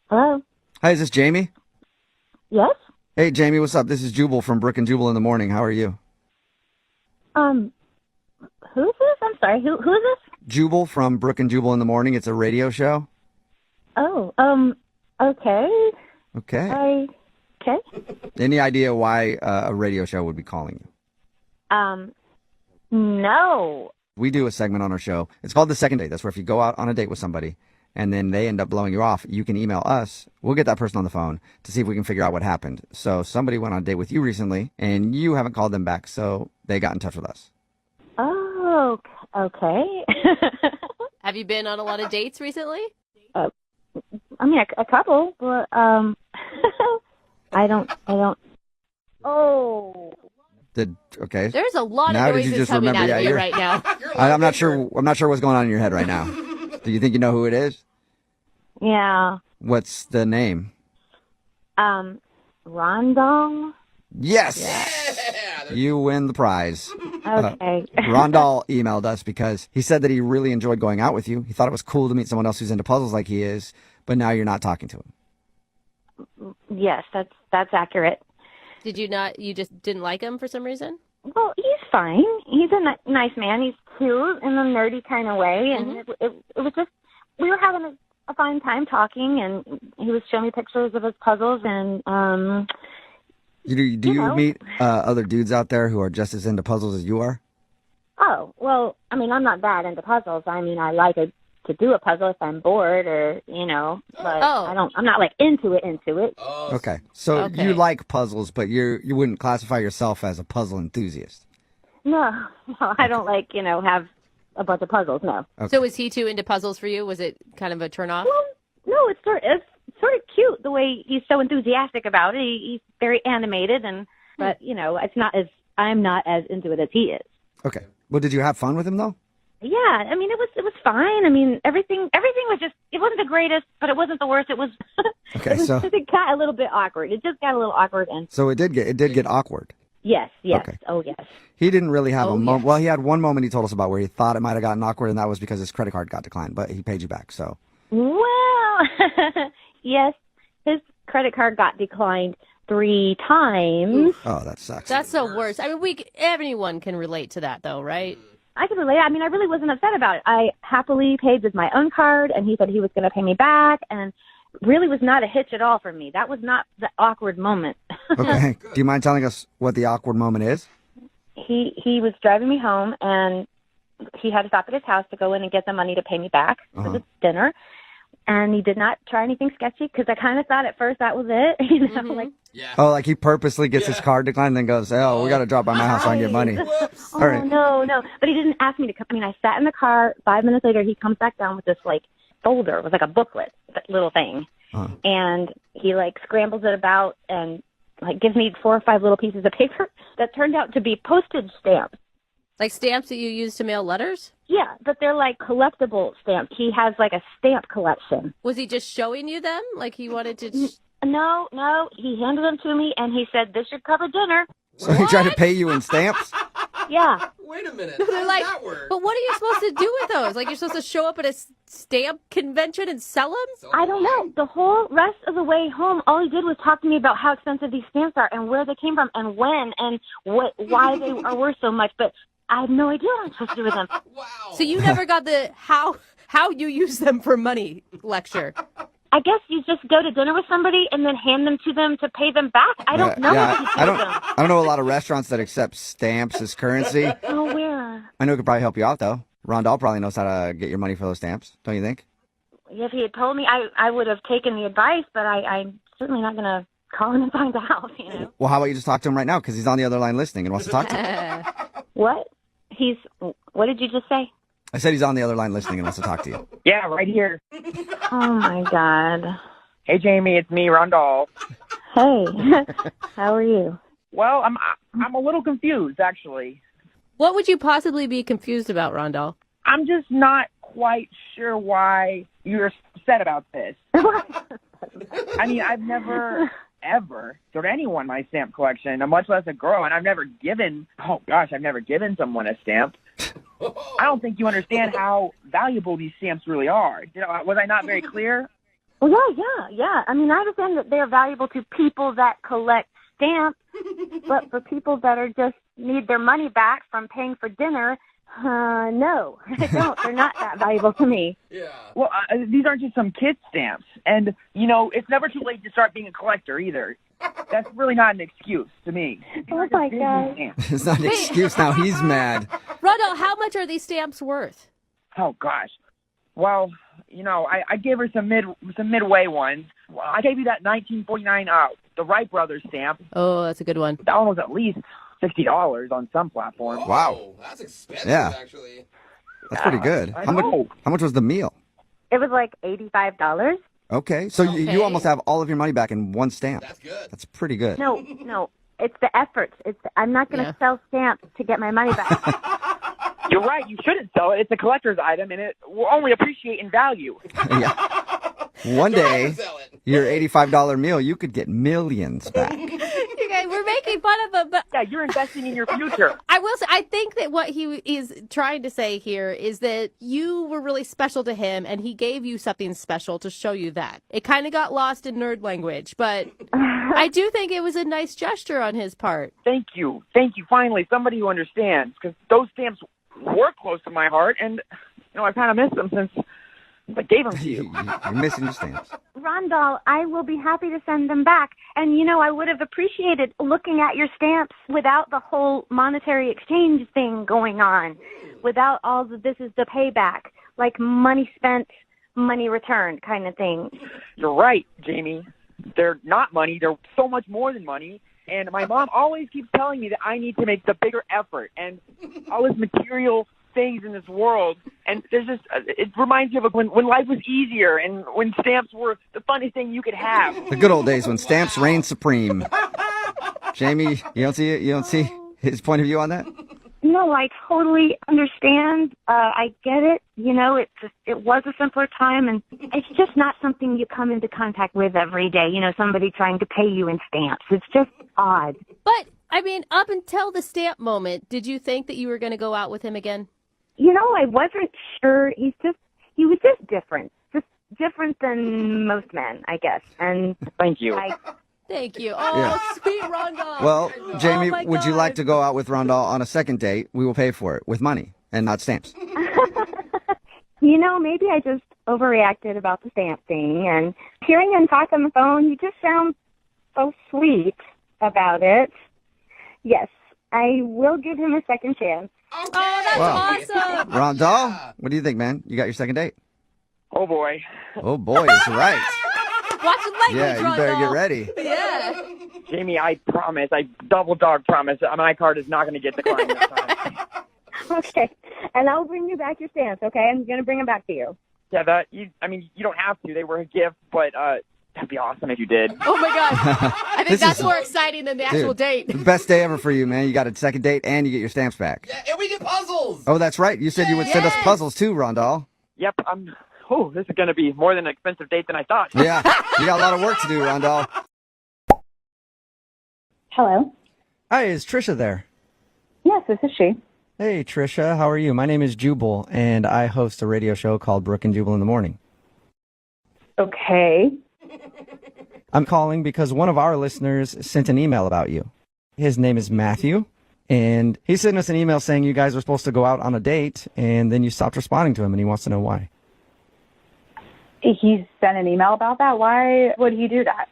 Hello? Hi, is this Jamie? Yes? Hey, Jamie, what's up? This is Jubal from Brooke and Jubal in the morning. How are you? Um, who's this? I'm sorry. Who is this? Jubal from Brooke and Jubal in the morning. It's a radio show. Oh, okay. Okay. Okay. Any idea why a radio show would be calling you? No. We do a segment on our show. It's called The Second Date. That's where if you go out on a date with somebody and then they end up blowing you off, you can email us. We'll get that person on the phone to see if we can figure out what happened. So somebody went on a date with you recently and you haven't called them back, so they got in touch with us. Oh, okay. Have you been on a lot of dates recently? I mean, a couple, but, I don't, oh. Okay. There's a lot Now of did you noises just coming remember? out of Yeah, you right now. I'm not sure what's going on in your head right now. Do you think you know who it is? Yeah. What's the name? Rondong? Yes. You win the prize. Okay. Rondal emailed us because he said that he really enjoyed going out with you. He thought it was cool to meet someone else who's into puzzles like he is, but now you're not talking to him. Yes, that's accurate. Did you not? You just didn't like him for some reason? Well, he's fine. He's a nice man. He's cute in a nerdy kind of way, and it was just we were having a fine time talking, and he was showing me pictures of his puzzles, and Do you meet other dudes out there who are just as into puzzles as you are? Oh, well, I mean, I'm not that into puzzles. I mean, I like to do a puzzle if I'm bored or, but I'm not like into it. Okay. So you like puzzles, but you wouldn't classify yourself as a puzzle enthusiast. No, I don't like, have a bunch of puzzles, no. Okay. So was he too into puzzles for you? Was it kind of a turnoff? Well, no, it's sort of cute the way he's so enthusiastic about it. He's very animated, but it's not I'm not as into it as he is. Okay. Well, did you have fun with him though? Yeah, I mean it was fine. I mean everything was just it wasn't the greatest, but it wasn't the worst. It was Okay, so it got a little bit awkward. It just got a little awkward, and so it did get awkward. Yes. Okay. Oh yes. He didn't really have a moment. Yes. Well, he had one moment he told us about where he thought it might have gotten awkward, and that was because his credit card got declined, but he paid you back. So. Well, yes, his credit card got declined 3 times. Oh, that sucks. That's the worst. I mean, everyone can relate to that, though, right? I can relate. I mean, I really wasn't upset about it. I happily paid with my own card, and he said he was going to pay me back, and really was not a hitch at all for me. That was not the awkward moment. Okay. Do you mind telling us what the awkward moment is? He was driving me home, and he had to stop at his house to go in and get the money to pay me back for the dinner. And he did not try anything sketchy because I kind of thought at first that was it. Like. Yeah. Oh, like he purposely gets his card declined and then goes, oh, we got to drop by my house so I can get money. Whoops. All right. No. But he didn't ask me to come. I mean, I sat in the car. 5 minutes later, he comes back down with this, like, folder. It was like a booklet, that little thing. Uh-huh. And he, like, scrambles it about and, like, gives me 4 or 5 little pieces of paper that turned out to be postage stamps. Like stamps that you use to mail letters? Yeah, but they're, like, collectible stamps. He has, like, a stamp collection. Was he just showing you them? Like he wanted to... No. He handed them to me, and he said, this should cover dinner. So he tried to pay you in stamps? Yeah. Wait a minute. They're How does like, that work? but what are you supposed to do with those? Like you're supposed to show up at a stamp convention and sell them? I don't know. The whole rest of the way home, all he did was talk to me about how expensive these stamps are and where they came from and when and why they are worth so much. But I have no idea what I'm supposed to do with them. Wow. So you never got the how you use them for money lecture. I guess you just go to dinner with somebody and then hand them to them to pay them back. I don't know what to do with them. I don't know a lot of restaurants that accept stamps as currency. Oh, where? I know it could probably help you out, though. Rondell probably knows how to get your money for those stamps, don't you think? If he had told me, I would have taken the advice, but I'm certainly not going to call him and find out, Well, how about you just talk to him right now, because he's on the other line listening and wants to talk to you. What? What did you just say? I said he's on the other line listening and wants to talk to you. Yeah, right here. Oh, my God. Hey, Jamie, it's me, Rondal. Hey, how are you? Well, I'm a little confused, actually. What would you possibly be confused about, Rondell? I'm just not quite sure why you're upset about this. I mean, I've never, ever showed anyone my stamp collection, much less a girl, and I've never given someone a stamp. I don't think you understand how valuable these stamps really are. Was I not very clear? Well, yeah. I mean, I understand that they're valuable to people that collect stamps, but for people that are just need their money back from paying for dinner, no, I don't. They're not that valuable to me. Yeah. Well, these aren't just some kid stamps. And, you know, it's never too late to start being a collector either. That's really not an excuse to me. Oh, my God. It's not an excuse now. He's mad. Rondo, how much are these stamps worth? Oh, gosh. Well, you know, I gave her some midway ones. Well, I gave you that 1949 the Wright Brothers stamp. Oh, that's a good one. That one was at least $60 on some platform. Whoa, Wow. That's expensive, Yeah. actually. That's pretty good. I How know. much was the meal? It was like $85. Okay, so Okay. you almost have all of your money back in one stamp. That's good. That's pretty good. No, it's the effort. I'm not going to sell stamps to get my money back. You're right. You shouldn't sell it. It's a collector's item, and it will only appreciate in value. Yeah. One day, Sell it. your $85 meal, you could get millions back. You guys, we're making fun of him, but Yeah, you're investing in your future. I will say, I think that what he is trying to say here is that you were really special to him, and he gave you something special to show you that. It kind of got lost in nerd language, but I do think it was a nice gesture on his part. Thank you. Finally, somebody who understands, because those stamps were close to my heart, and you know I kind of missed them since I gave them to you. You're missing your stamps. Rondell, I will be happy to send them back. And, you know, I would have appreciated looking at your stamps without the whole monetary exchange thing going on, without all the this is the payback, like money spent, money returned kind of thing. You're right, Jamie. They're not money. They're so much more than money. And my mom always keeps telling me that I need to make the bigger effort and all this material things in this world. And there's just, it reminds me of when life was easier and when stamps were the funniest thing you could have. The good old days when stamps reigned supreme. Jamie, you don't see it? You don't see his point of view on that? No, I totally understand. I get it. You know, it was a simpler time, and it's just not something you come into contact with every day. You know, somebody trying to pay you in stamps. It's just odd. But, I mean, up until the stamp moment, did you think that you were going to go out with him again? You know, I wasn't sure. He was just different. Just different than most men, I guess. And Thank you. Thank you. Oh, Yeah. sweet Rondell. Well, Jamie, my would you God. like to go out with Rondell on a second date? We will pay for it with money and not stamps. You know, maybe I just overreacted about the stamp thing. And hearing him talk on the phone, he just sounds so sweet about it. Yes, I will give him a second chance. Oh, that's Wow. awesome. Rondell, what do you think, man? You got your second date? Oh, boy. Oh, boy, it's right. Watch the language, Yeah, you better Rondell. get ready. Yeah. Jamie, I promise, I double dog promise, my card is not going to get declined this time. Okay, and I'll bring you back your stamps, okay? I'm going to bring them back to you. Yeah, you don't have to. They were a gift, but that'd be awesome if you did. Oh, my God. I think This that's is- more exciting than the actual Dude, date. the best day ever for you, man. You got a second date and you get your stamps back. Yeah, and we get puzzles. Oh, that's right. You said you would send us Yes. puzzles too, Rondell. Yep, this is going to be more than an expensive date than I thought. Yeah, you got a lot of work to do, Rondell. Hello. Hi, is Trisha there? Yes, this is she. Hey, Trisha, how are you? My name is Jubal, and I host a radio show called Brooke and Jubal in the Morning. Okay. I'm calling because one of our listeners sent an email about you. His name is Matthew, and he sent us an email saying you guys were supposed to go out on a date, and then you stopped responding to him, and he wants to know why. He sent an email about that. Why would he do that?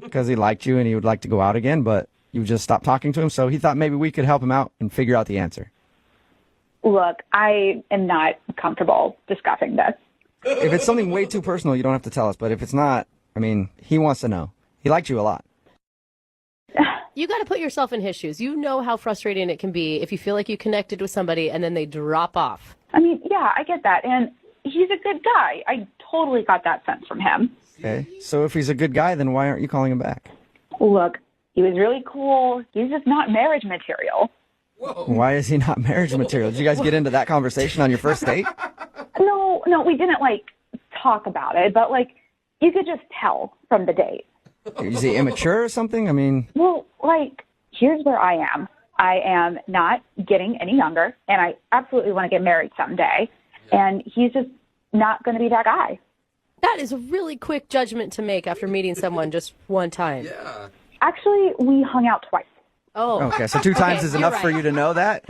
Because he liked you and he would like to go out again, but you just stopped talking to him, so he thought maybe we could help him out and figure out the answer. Look, I am not comfortable discussing this. If it's something way too personal, you don't have to tell us, but if it's not, I mean, he wants to know. He liked you a lot. You got to put yourself in his shoes. You know how frustrating it can be if you feel like you connected with somebody and then they drop off. I mean, yeah, I get that. And he's a good guy. I totally got that sense from him. Okay, so if he's a good guy, then why aren't you calling him back? Look, he was really cool. He's just not marriage material. Why is he not marriage material? Did you guys get into that conversation on your first date? No, we didn't, talk about it. But, you could just tell from the date. Is he immature or something? I mean, Well, here's where I am. I am not getting any younger, and I absolutely want to get married someday. And he's just not going to be that guy. That is a really quick judgment to make after meeting someone just one time. Yeah. Actually, we hung out twice. Oh. Okay, so 2 times is enough for you to know that?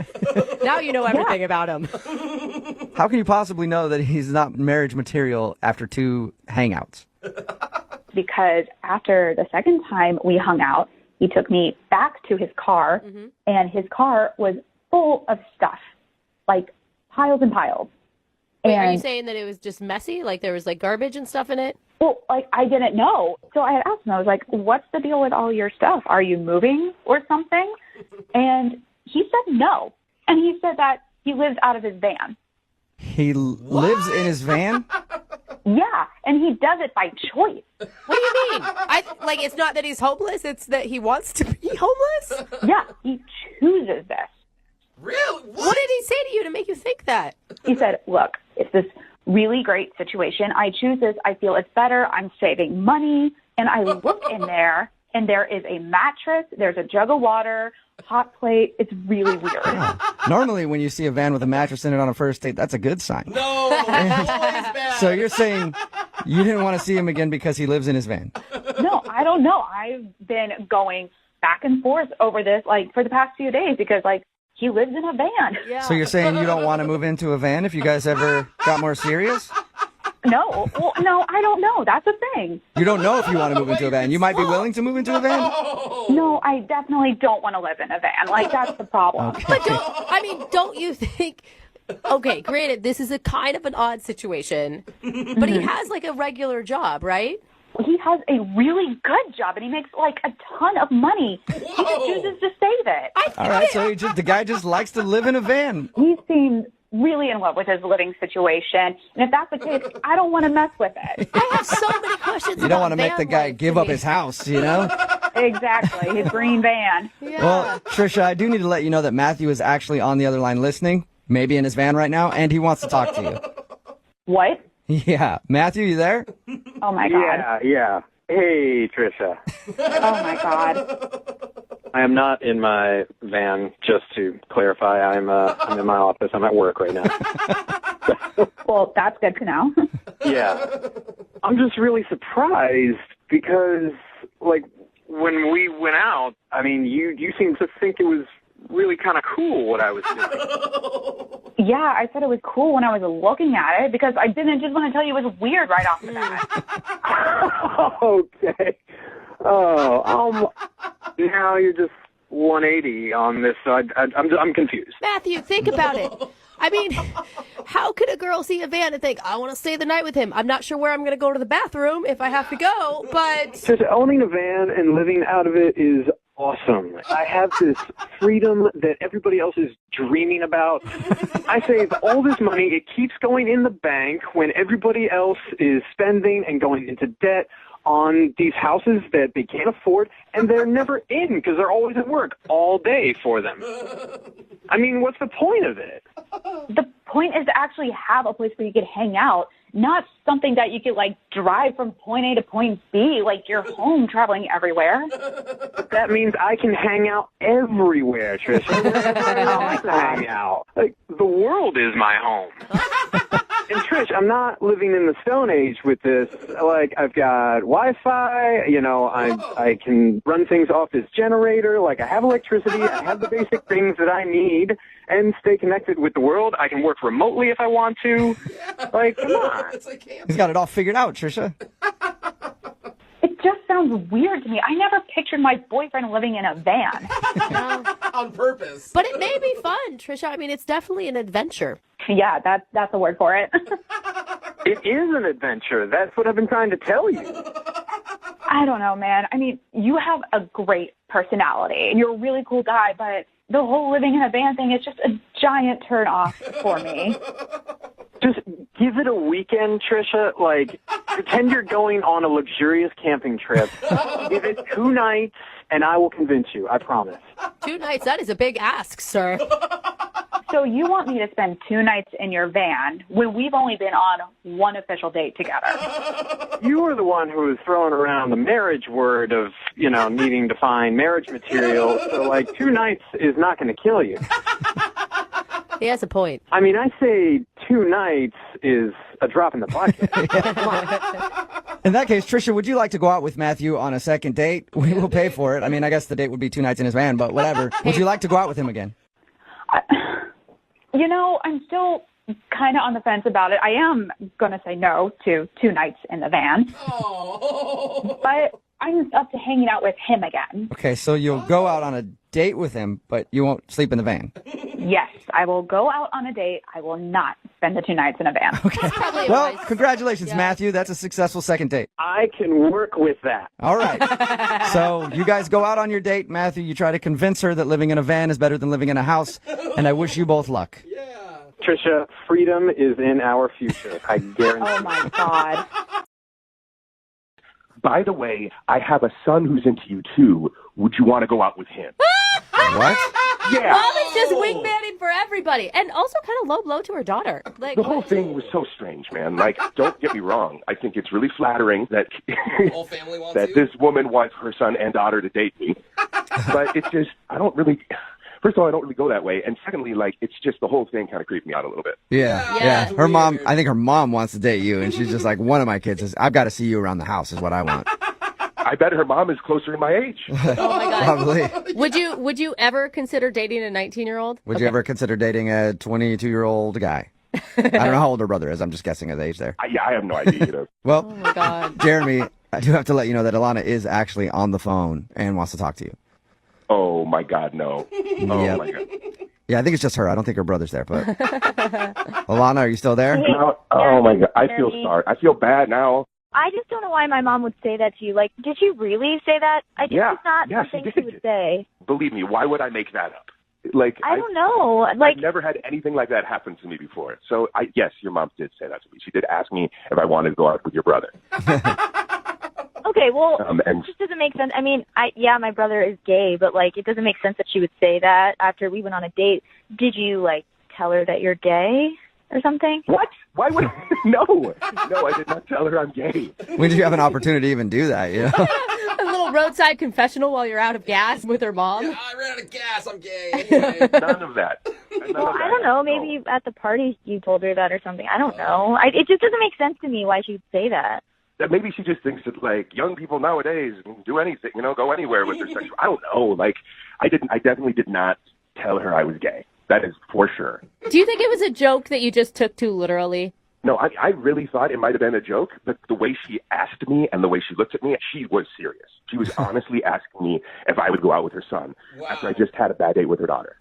Now you know everything about him. How can you possibly know that he's not marriage material after 2 hangouts? Because after the second time we hung out, he took me back to his car, and his car was full of stuff, like piles and piles. Wait, and are you saying that it was just messy? Like there was like garbage and stuff in it? Well, like, I didn't know. So I had asked him, I was like, what's the deal with all your stuff? Are you moving or something? And he said no. And he said that he lives out of his van. He lives in his van? Yeah, and he does it by choice. What do you mean? Like it's not that he's homeless, it's that he wants to be homeless? Yeah, he chooses this. Really? What did he say to you to make you think that? He said, look, it's this really great situation. I choose this. I feel it's better. I'm saving money. And I look in there, and there is a mattress. There's a jug of water, hot plate. It's really weird. Normally, when you see a van with a mattress in it on a first date, that's a good sign. No, always bad. So you're saying you didn't want to see him again because he lives in his van? No, I don't know. I've been going back and forth over this, like, for the past few days because, like, he lives in a van. Yeah. So you're saying you don't want to move into a van if you guys ever got more serious? No, well, no, I don't know. That's the thing. You don't know if you want to move into a van. You might be willing to move into a van? No, I definitely don't want to live in a van. Like, that's the problem. Okay. But don't you think, okay, granted, this is a kind of an odd situation, but he has like a regular job, right? He has a really good job, and he makes, like, a ton of money. He just chooses to save it. All right, so the guy just likes to live in a van. He seems really in love with his living situation, and if that's the case, I don't want to mess with it. I have so many questions. You don't want to make the guy give up his house, you know? Exactly, his green van. Yeah. Well, Trisha, I do need to let you know that Matthew is actually on the other line listening, maybe in his van right now, and he wants to talk to you. What? Yeah. Matthew, you there? Oh, my God. Yeah. Hey, Trisha. Oh, my God. I am not in my van, just to clarify. I'm in my office. I'm at work right now. Well, that's good to know. Yeah. I'm just really surprised because, like, when we went out, I mean, you seemed to think it was really kind of cool what I was doing. Yeah, I said it was cool when I was looking at it because I didn't just want to tell you it was weird right off the bat. Okay. Oh, now you're just 180 on this. So I'm confused. Matthew, think about it. I mean, how could a girl see a van and think, I want to stay the night with him? I'm not sure where I'm going to go to the bathroom if I have to go, but... Just owning a van and living out of it is awesome. I have this freedom that everybody else is dreaming about. I save all this money. It keeps going in the bank when everybody else is spending and going into debt on these houses that they can't afford, and they're never in because they're always at work all day for them. I mean, what's the point of it? The point is to actually have a place where you could hang out, not something that you could, like, drive from point A to point B, like you're home traveling everywhere. That means I can hang out everywhere, Trisha. Wherever I want to hang out. Like, the world is my home. And Trish, I'm not living in the Stone Age with this. Like, I've got Wi-Fi, you know, I can run things off this generator. Like, I have electricity, I have the basic things that I need and stay connected with the world. I can work remotely if I want to. Like, come on. He's got it all figured out, Trisha. It just sounds weird to me. I never pictured my boyfriend living in a van. On purpose. But it may be fun, Trisha. I mean, it's definitely an adventure. Yeah, that's the word for it. It is an adventure. That's what I've been trying to tell you. I don't know, man. I mean, you have a great personality, and you're a really cool guy, but the whole living in a van thing is just a giant turn off for me. Just give it a weekend, Trisha. Like, pretend you're going on a luxurious camping trip. Give it 2 nights, and I will convince you. I promise. 2 nights, that is a big ask, sir. So you want me to spend 2 nights in your van when we've only been on 1 official date together? You were the one who was throwing around the marriage word of, you know, needing to find marriage material. So, like, 2 nights is not going to kill you. He has a point. I mean, I say 2 nights is a drop in the bucket. In that case, Trisha, would you like to go out with Matthew on a second date? We will pay for it. I mean, I guess the date would be 2 nights in his van, but whatever. Would you like to go out with him again? I'm still kind of on the fence about it. I am going to say no to 2 nights in the van. Oh. But I'm up to hanging out with him again. Okay, so you'll go out on a date with him, but you won't sleep in the van. Yes, I will go out on a date. I will not spend the 2 nights in a van. Okay. Well, congratulations, Matthew. That's a successful second date. I can work with that. All right. So you guys go out on your date. Matthew, you try to convince her that living in a van is better than living in a house, and I wish you both luck. Yeah. Trisha, freedom is in our future. I guarantee. Oh, my God. By the way, I have a son who's into you, too. Would you want to go out with him? What? Yeah. Mom is just wingmanning for everybody. And also kind of low blow to her daughter. Like, The whole thing was so strange, man. Like, don't get me wrong. I think it's really flattering that The whole family wants that you? this woman wants her son and daughter to date me. But it's just, I don't really... First of all, I don't really go that way. And secondly, like, it's just the whole thing kind of creeped me out a little bit. Yeah. Yeah. Her mom, Weird. I think her mom wants to date you, and she's just like, one of my kids is, I've got to see you around the house is what I want. I bet her mom is closer in my age. oh my God. Probably. Would you ever consider dating a 19-year-old? Would you ever consider dating a 22-year-old guy? I don't know how old her brother is. I'm just guessing his age there. I have no idea, you know. Well, Oh my God. Jeremy, I do have to let you know that Alana is actually on the phone and wants to talk to you. Oh, my God, no. Oh, Yep. my God. Yeah, I think it's just her. I don't think her brother's there, but Alana, are you still there? No, oh, my God. I feel Jeremy. sorry. I feel bad now. I just don't know why my mom would say that to you. Like, did she really say that? It's not Yeah, she something she did. would say. Believe me, why would I make that up? Like, I don't know. Like, I've never had anything like that happen to me before. So, yes, your mom did say that to me. She did ask me if I wanted to go out with your brother. okay, well, And it just doesn't make sense. I mean, my brother is gay, but, like, it doesn't make sense that she would say that after we went on a date. Did you, like, tell her that you're gay or something? what? Why would No, I did not tell her I'm gay. When did you have an opportunity to even do that? You know? A little roadside confessional while you're out of gas with her mom. Yeah, I ran out of gas. I'm gay. Anyway. None of that. Well, I don't know. Maybe at the party you told her that or something. I don't know. It just doesn't make sense to me why she would say that. That maybe she just thinks that, like, young people nowadays can do anything, you know, go anywhere with their sexual. I don't know. Like, I definitely did not tell her I was gay. That is for sure. Do you think it was a joke that you just took too literally? No, I really thought it might have been a joke, but the way she asked me and the way she looked at me, she was serious. She was honestly asking me if I would go out with her son after I just had a bad date with her daughter.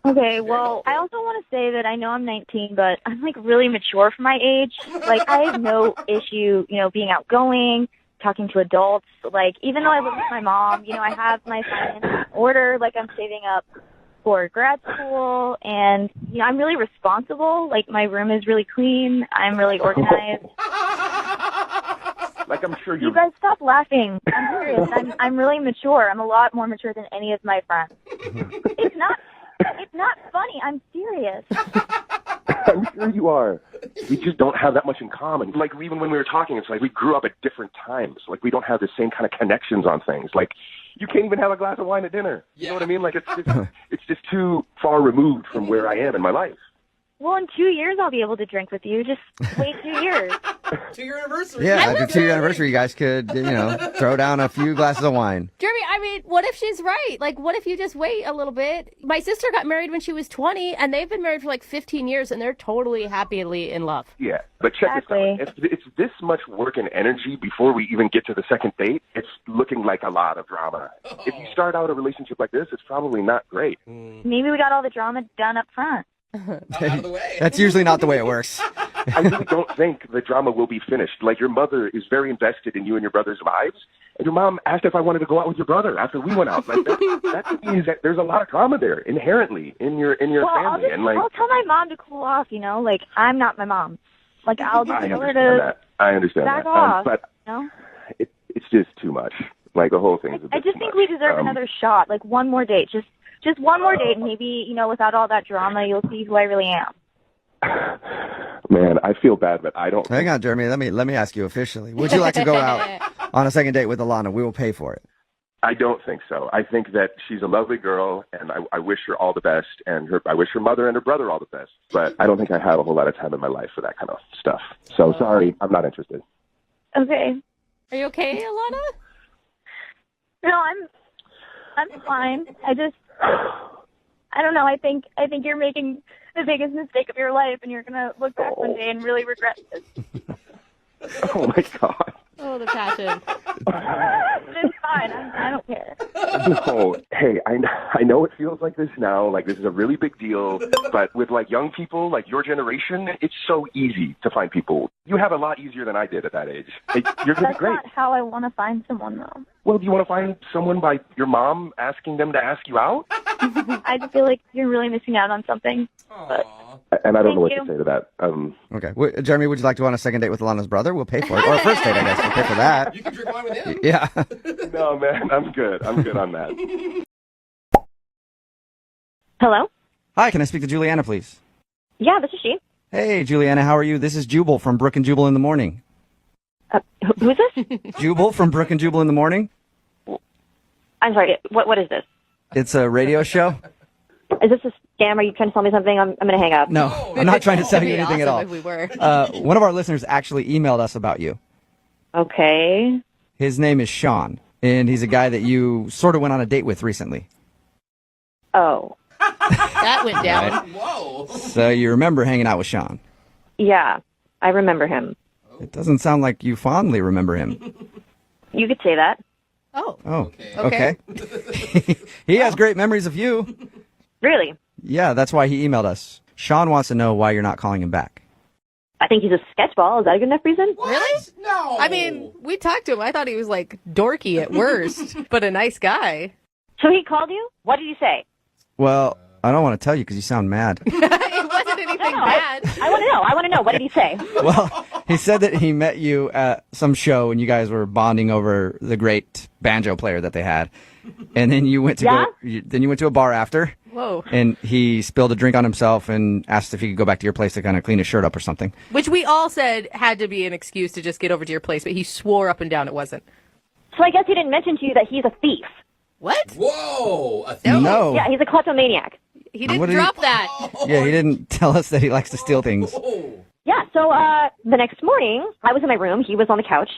Okay, well, I also want to say that I know I'm 19, but I'm, like, really mature for my age. Like, I have no issue, being outgoing, talking to adults. Like, even though I live with my mom, I have my finances in order. Like, I'm saving up for grad school, and, I'm really responsible. Like, my room is really clean. I'm really organized. Like, I'm sure You guys stop laughing. I'm serious. I'm really mature. I'm a lot more mature than any of my friends. It's not funny. I'm serious. I'm sure you are. We just don't have that much in common. Like, even when we were talking, it's like we grew up at different times. Like, we don't have the same kind of connections on things. Like, you can't even have a glass of wine at dinner. You know what I mean? Like, it's just too far removed from where I am in my life. Well, in 2 years, I'll be able to drink with you. Just wait 2 years. 2-year anniversary. Yeah, at the 2-year anniversary, you guys could, throw down a few glasses of wine. Jeremy, I mean, what if she's right? Like, what if you just wait a little bit? My sister got married when she was 20, and they've been married for like 15 years, and they're totally happily in love. Yeah, but check Exactly. this out. If it's this much work and energy before we even get to the second date, it's looking like a lot of drama. If you start out a relationship like this, it's probably not great. Maybe we got all the drama done up front. Out of the way. That's usually not the way it works. I really don't think the drama will be finished. Like, your mother is very invested in you and your brother's lives, and your mom asked if I wanted to go out with your brother after we went out. Like, that means that there's a lot of drama there inherently in your family. I'll tell my mom to cool off, Like, I'm not my mom. Like, I'll just I tell her understand to that. I understand back that. off, But it's just too much. Like, the whole thing is a bit I just too think much. we deserve another shot. Like, one more date. Just one more date, and maybe, without all that drama, you'll see who I really am. Man, I feel bad, but I don't. Hang on, Jeremy. Let me ask you officially. Would you like to go out on a second date with Alana? We will pay for it. I don't think so. I think that she's a lovely girl, and I wish her all the best, and I wish her mother and her brother all the best. But I don't think I have a whole lot of time in my life for that kind of stuff. So sorry, I'm not interested. Okay. Are you okay, Alana? No, I'm fine. I don't know. I think you're making the biggest mistake of your life, and you're gonna look back one day and really regret this. Oh my God. Oh, the passion. It's fine. I don't care. No. Hey, I know it feels like this now, like this is a really big deal, but with like young people, like your generation, it's so easy to find people. You have a lot easier than I did at that age. You're going to be That's great. not how I want to find someone, though. Well, do you want to find someone by your mom asking them to ask you out? I just feel like you're really missing out on something. But And I don't know what Thank to say to that. Okay. Jeremy, would you like to go on a second date with Alana's brother? We'll pay for it. Or a first date, I guess. We'll pay for that. You can drink wine with him. Yeah. No, man, I'm good. I'm good on that. hello? Hi, can I speak to Juliana, please? Yeah, this is she. Hey, Juliana, how are you? This is Jubal from Brooke and Jubal in the Morning. Who's this? Jubal from Brooke and Jubal in the Morning? I'm sorry. What is this? It's a radio show. Is this a scam? Are you trying to tell me something? I'm going to hang up. No, I'm not trying to sell you It'd be anything at all. awesome if we were. One of our listeners actually emailed us about you. Okay. His name is Sean, and he's a guy that you sort of went on a date with recently. Oh. That went down. Whoa. So you remember hanging out with Sean. Yeah, I remember him. It doesn't sound like you fondly remember him. You could say that. Oh. Oh, Okay. He has great memories of you. Really? Yeah, that's why he emailed us. Sean wants to know why you're not calling him back. I think he's a sketchball. Is that a good enough reason? What? Really? No. I mean, we talked to him. I thought he was like dorky at worst, but a nice guy. So he called you? What did he say? Well, I don't want to tell you because you sound mad. It wasn't anything bad. I want to know. I want to know. What did he say? Well, he said that he met you at some show and you guys were bonding over the great banjo player that they had. And then you went to then you went to a bar after. Whoa. And he spilled a drink on himself and asked if he could go back to your place to kind of clean his shirt up or something. Which we all said had to be an excuse to just get over to your place, but he swore up and down it wasn't. So I guess he didn't mention to you that he's a thief. What? Whoa. No. Yeah, he's a kleptomaniac. He didn't What did drop that. Yeah, he didn't tell us that he likes to steal things. Yeah, so the next morning, I was in my room. He was on the couch.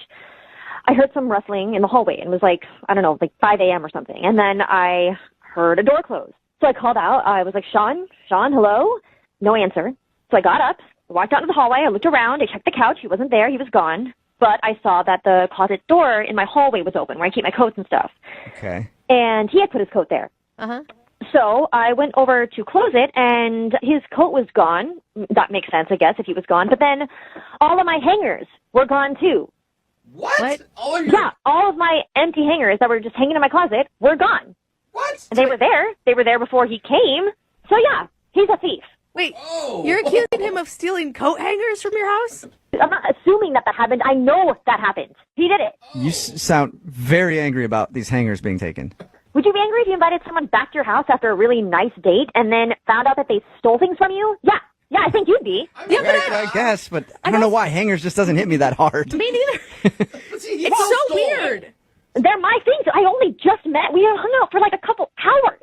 I heard some rustling in the hallway, and it was like, I don't know, like 5 a.m. or something. And then I heard a door close. So I called out. I was like, Sean, hello? No answer. So I got up, walked out into the hallway. I looked around. I checked the couch. He wasn't there. He was gone. But I saw that the closet door in my hallway was open, where I keep my coats and stuff. Okay. And he had put his coat there. Uh-huh. So I went over to close it, and his coat was gone. That makes sense, I guess, if he was gone. But then all of my hangers were gone, too. What? All of your... Yeah, all of my empty hangers that were just hanging in my closet were gone. What? And they were there. They were there before he came. So, yeah, he's a thief. Wait, Oh. you're accusing him of stealing coat hangers from your house? I'm not assuming that happened. I know that happened. He did it. You sound very angry about these hangers being taken. Would you be angry if you invited someone back to your house after a really nice date and then found out that they stole things from you? Yeah, I think you'd be. Yeah, but I guess, but I don't know why hangers just doesn't hit me that hard. me neither. It's so weird. They're my things. I only just met. We hung out for like a couple hours.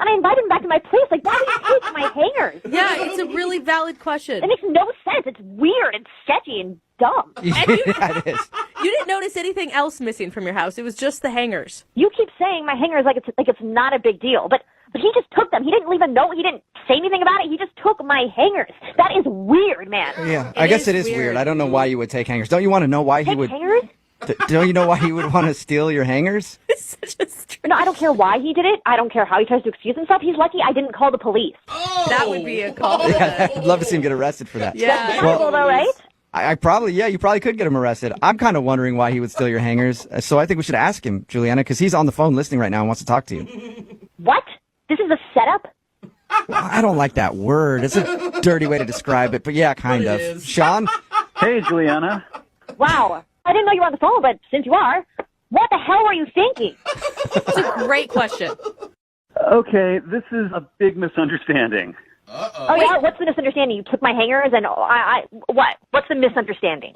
And I invited him back to my place. Like, why would you take my hangers? Yeah, it's a really valid question. It makes no sense. It's weird and sketchy and dumb. Yeah, it is. You didn't notice anything else missing from your house. It was just the hangers. You keep saying my hangers like it's not a big deal, but he just took them. He didn't leave a note. He didn't say anything about it. He just took my hangers. That is weird, man. Yeah, I guess it is weird. I don't know why you would take hangers. Don't you want to know why he would? Hangers? Don't you know why he would want to steal your hangers? It's such a strange... No, I don't care why he did it. I don't care how he tries to excuse himself. He's lucky I didn't call the police. Oh. That would be a call. Yeah, I'd love to see him get arrested for that. Yeah. That's possible, though, right? I probably, you probably could get him arrested. I'm kind of wondering why he would steal your hangers. So I think we should ask him, Juliana, because he's on the phone listening right now and wants to talk to you. What? This is a setup? Well, I don't like that word. It's a dirty way to describe it, but yeah, kind of. is. Sean? Hey, Juliana. Wow. I didn't know you were on the phone, but since you are, what the hell were you thinking? It's a great question. Okay, this is a big misunderstanding. Oh, yeah? What's the misunderstanding? You took my hangers and what? What's the misunderstanding?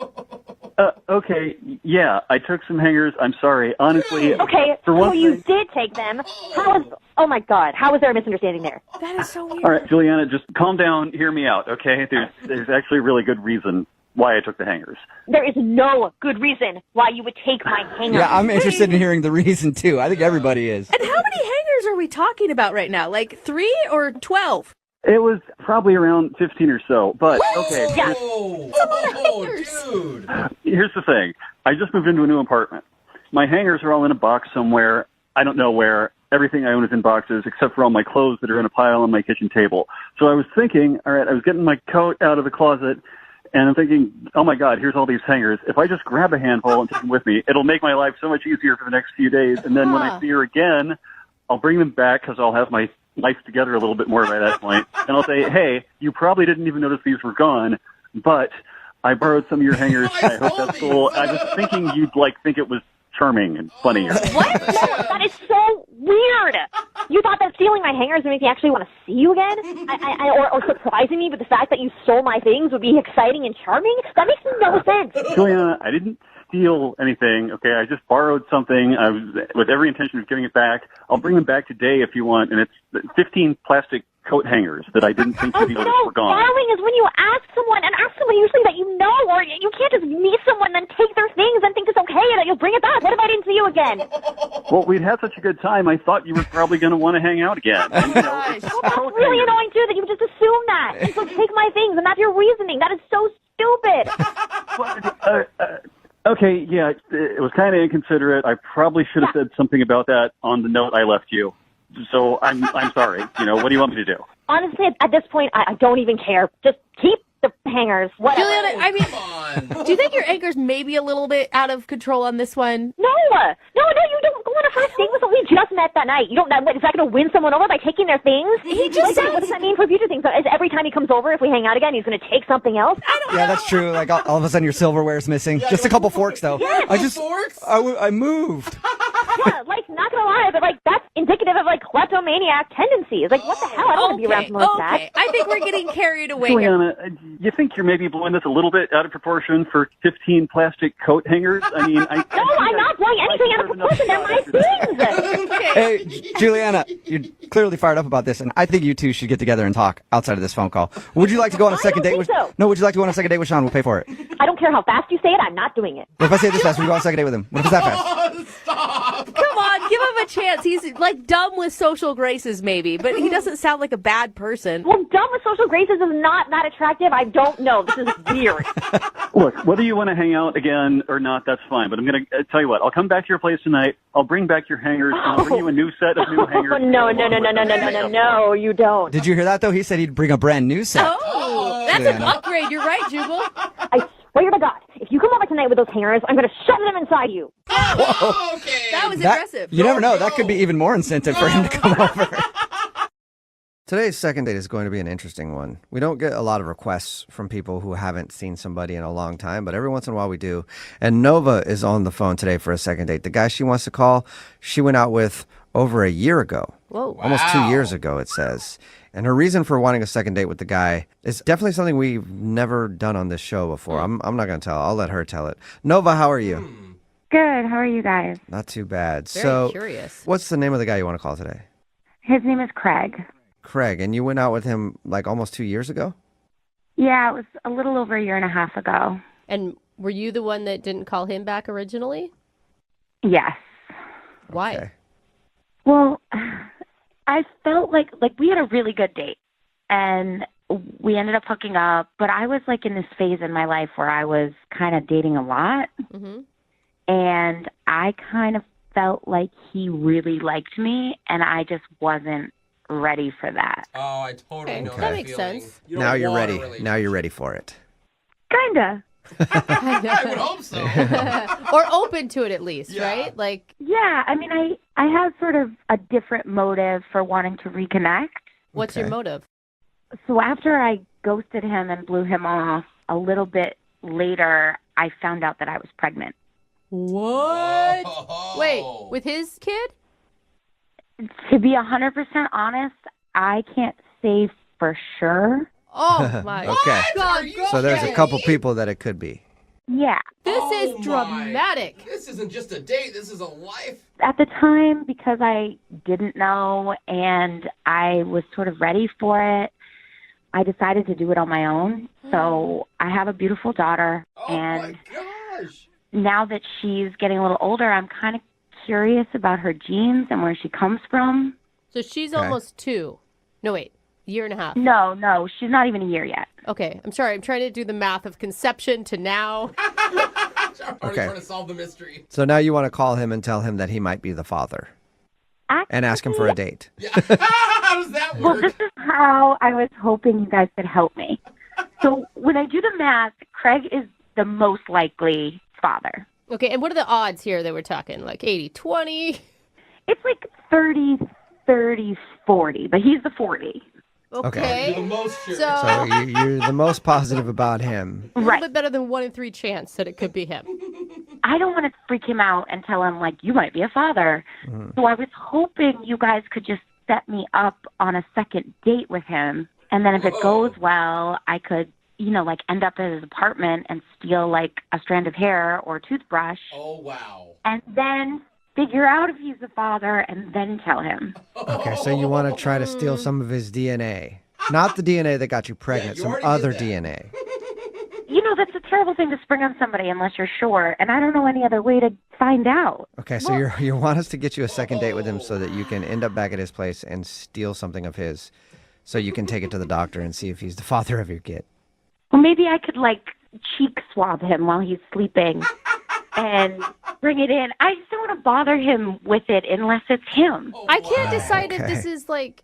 Okay, yeah, I took some hangers. I'm sorry. Honestly, Okay, for one you thing... did take them. Oh my God, how was there a misunderstanding there? That is so weird. All right, Juliana, just calm down. Hear me out, okay? There's actually a really good reason why I took the hangers. There is no good reason why you would take my hangers. Yeah, I'm interested in hearing the reason, too. I think everybody is. And how many hangers are we talking about right now? Like 3 or 12? It was probably around 15 or so, but okay. Yeah. Dude. Here's the thing. I just moved into a new apartment. My hangers are all in a box somewhere. I don't know where. Everything I own is in boxes except for all my clothes that are in a pile on my kitchen table. So I was thinking, all right, I was getting my coat out of the closet, and I'm thinking, oh my God, here's all these hangers. If I just grab a handful and take them with me, it'll make my life so much easier for the next few days. And then when I see her again, I'll bring them back because I'll have my life together a little bit more by that point. And I'll say, hey, you probably didn't even notice these were gone, but I borrowed some of your hangers. I hope that's cool. I was thinking you'd think it was charming and funny. What? No, that is so weird. You thought that stealing my hangers would make me actually want to see you again? Or surprising me with the fact that you stole my things would be exciting and charming? That makes no sense. Juliana, I didn't steal anything, okay? I just borrowed something with every intention of giving it back. I'll bring them back today if you want, and it's 15 plastic coat hangers that I didn't think to be noticed were gone. Borrowing is when you ask someone, and ask someone usually that you know, or you can't just meet someone, then take their things and think it's okay and that you'll bring it back. What if I didn't see you again? Well, we'd had such a good time, I thought you were probably going to want to hang out again. And, That's really annoying, too, that you would just assume that. And so take my things, and that's your reasoning. That is so stupid. Okay, yeah, it was kind of inconsiderate. I probably should have said something about that on the note I left you. So I'm sorry. What do you want me to do? Honestly, at this point, I don't even care. Just keep the hangers. Whatever. Juliana, I mean, do you think your anger's maybe a little bit out of control on this one? No, you don't go on a first date with someone. We just met that night. You don't. Is that going to win someone over by taking their things? He just what does that mean for future things? Is every time he comes over, if we hang out again, he's going to take something else? Yeah, that's true. Like all of a sudden your silverware's missing. Just a couple forks, though. Yes. I moved. Yeah, not gonna lie, but that's indicative of kleptomaniac tendencies. What the hell? I don't want to be around someone like that. I think we're getting carried away here. Juliana, you think you're maybe blowing this a little bit out of proportion for 15 plastic coat hangers? I mean, I'm not blowing anything out of proportion. They're my things. Hey, Juliana, you're clearly fired up about this, and I think you two should get together and talk outside of this phone call. Would you like to go on a second date with? No, would you like to go on a second date with Sean? We'll pay for it. I don't care how fast you say it. I'm not doing it. If I say it this fast, we go on a second date with him. What if it's that fast? Stop! Come on, give him a chance. He's dumb with social graces, maybe, but he doesn't sound like a bad person. Well, dumb with social graces is not that attractive. I don't know. This is weird. Look, whether you want to hang out again or not, that's fine. But I'm going to tell you what. I'll come back to your place tonight. I'll bring back your hangers, and I'll bring you a new set of new hangers. No, you don't. Did you hear that, though? He said he'd bring a brand new set. Oh, that's an upgrade. You're right, Jubal. I swear to God, if you come over tonight with those hangers, I'm going to shove them inside you. Whoa. Okay. That was aggressive. You never know. That could be even more incentive for him to come over. Today's second date is going to be an interesting one. We don't get a lot of requests from people who haven't seen somebody in a long time, but every once in a while we do. And Nova is on the phone today for a second date. The guy she wants to call, she went out with over a year ago. Whoa. Almost 2 years ago, it says. And her reason for wanting a second date with the guy is definitely something we've never done on this show before. I'm not going to tell. I'll let her tell it. Nova, how are you? Good. How are you guys? Not too bad. Very curious. What's the name of the guy you want to call today? His name is Craig. Craig. And you went out with him almost 2 years ago? Yeah, it was a little over a year and a half ago. And were you the one that didn't call him back originally? Yes. Why? Okay. Well, I felt like we had a really good date, and we ended up hooking up, but I was in this phase in my life where I was kind of dating a lot, and I kind of felt like he really liked me, and I just wasn't ready for that. Oh, I totally know that makes feeling. sense. Now you're ready. Now you're ready for it. Kinda. I would hope so. Or open to it at least, right? Yeah, I mean, I have sort of a different motive for wanting to reconnect. What's your motive? So after I ghosted him and blew him off, a little bit later, I found out that I was pregnant. What? Wait, with his kid? To be 100% honest, I can't say for sure. Oh, my Okay. God. So there's a couple people that it could be. Yeah. This is Oh, my. dramatic. This isn't just a date. This is a life. At the time, because I didn't know and I was sort of ready for it, I decided to do it on my own. So I have a beautiful daughter, and Gosh. now that she's getting a little older, I'm kind of curious about her genes and where she comes from. So she's almost 2. No, wait. Year and a half. No, she's not even a year yet. Okay, I'm sorry. I'm trying to do the math of conception to now. I'm already Okay. trying to solve the mystery. So now you want to call him and tell him that he might be the father and ask him for a date. How does that Well, work? this is how I was hoping you guys could help me. So when I do the math, Craig is the most likely father. Okay, and what are the odds here that we're talking? Like 80-20? It's like 30-40, but he's the 40. Okay. You're the most sure. So you're the most positive about him. A little bit better than 1 in 3 chance that it could be him. I don't want to freak him out and tell him, like, you might be a father. So I was hoping you guys could just set me up on a second date with him. And then if it goes well, I could, like end up at his apartment and steal, like, a strand of hair or a toothbrush. Oh, wow. And then figure out if he's the father and then tell him. Okay, so you want to try to steal some of his DNA. Not the DNA that got you pregnant, some other DNA. That's a terrible thing to spring on somebody unless you're sure. And I don't know any other way to find out. Okay, so you want us to get you a second date with him so that you can end up back at his place and steal something of his so you can take it to the doctor and see if he's the father of your kid. Well, maybe I could, like, cheek swab him while he's sleeping and bring it in. I just don't want to bother him with it unless it's him. I can't decide if this is like,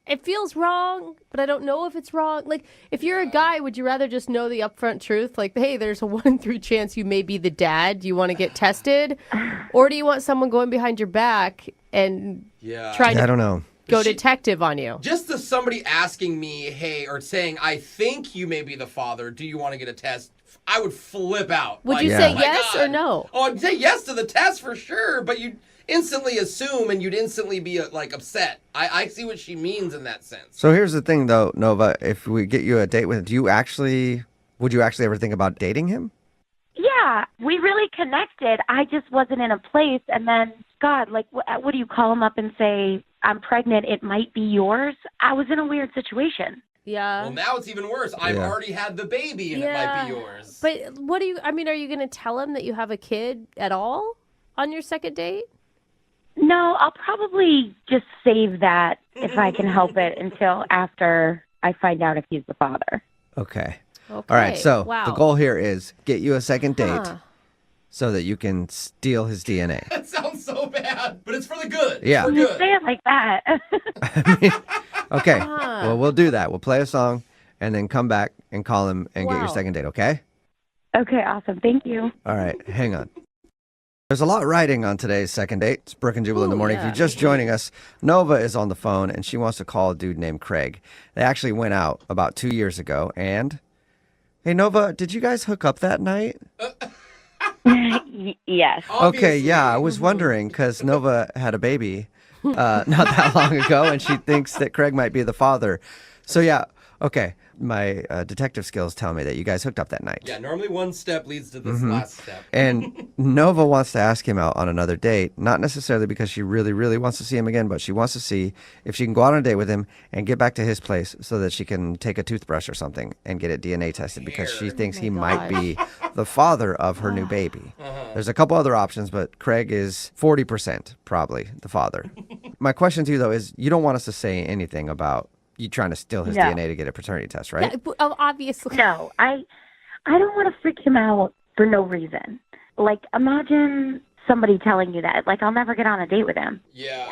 it feels wrong, but I don't know if it's wrong. Like, if you're a guy, would you rather just know the upfront truth? Like, hey, there's a 1 in 3 chance you may be the dad. Do you want to get tested? Or do you want someone going behind your back and trying I to don't know. go detective on you? Just as somebody asking me, hey, or saying, I think you may be the father, do you want to get a test? I would flip out. Would you say yes or no? Oh, I'd say yes to the test for sure, but you'd instantly assume and you'd instantly be like upset. I see what she means in that sense. So here's the thing, though, Nova. If we get you a date with him, would you actually ever think about dating him? Yeah, we really connected. I just wasn't in a place. And then, God, like, what do you call him up and say, I'm pregnant, it might be yours? I was in a weird situation. Yeah. Well, now it's even worse. I've already had the baby and it might be yours. But are you going to tell him that you have a kid at all on your second date? No, I'll probably just save that if I can help it until after I find out if he's the father. Okay. All right, so the goal here is get you a second date so that you can steal his DNA. That sounds so bad, but it's for the good. Yeah. You say it like that. Okay, well, we'll do that. We'll play a song and then come back and call him and get your second date, okay? Okay, awesome. Thank you. All right, hang on. There's a lot riding on today's second date. It's Brooke and Jubal in the morning. If you're just joining us, Nova is on the phone, and she wants to call a dude named Craig. They actually went out about 2 years ago, and... Hey, Nova, did you guys hook up that night? Yes. Okay, yeah, I was wondering, because Nova had a baby not that long ago, and she thinks that Craig might be the father. So, yeah, okay. My detective skills tell me that you guys hooked up that night. Yeah, normally one step leads to this last step. And Nova wants to ask him out on another date, not necessarily because she really, really wants to see him again, but she wants to see if she can go out on a date with him and get back to his place so that she can take a toothbrush or something and get it DNA tested because she thinks he might be the father of her new baby. There's a couple other options, but Craig is 40% probably the father. My question to you, though, is you don't want us to say anything about you trying to steal his DNA to get a paternity test, right? Yeah, obviously. No, I don't want to freak him out for no reason. Like, imagine somebody telling you that. Like, I'll never get on a date with him. Yeah.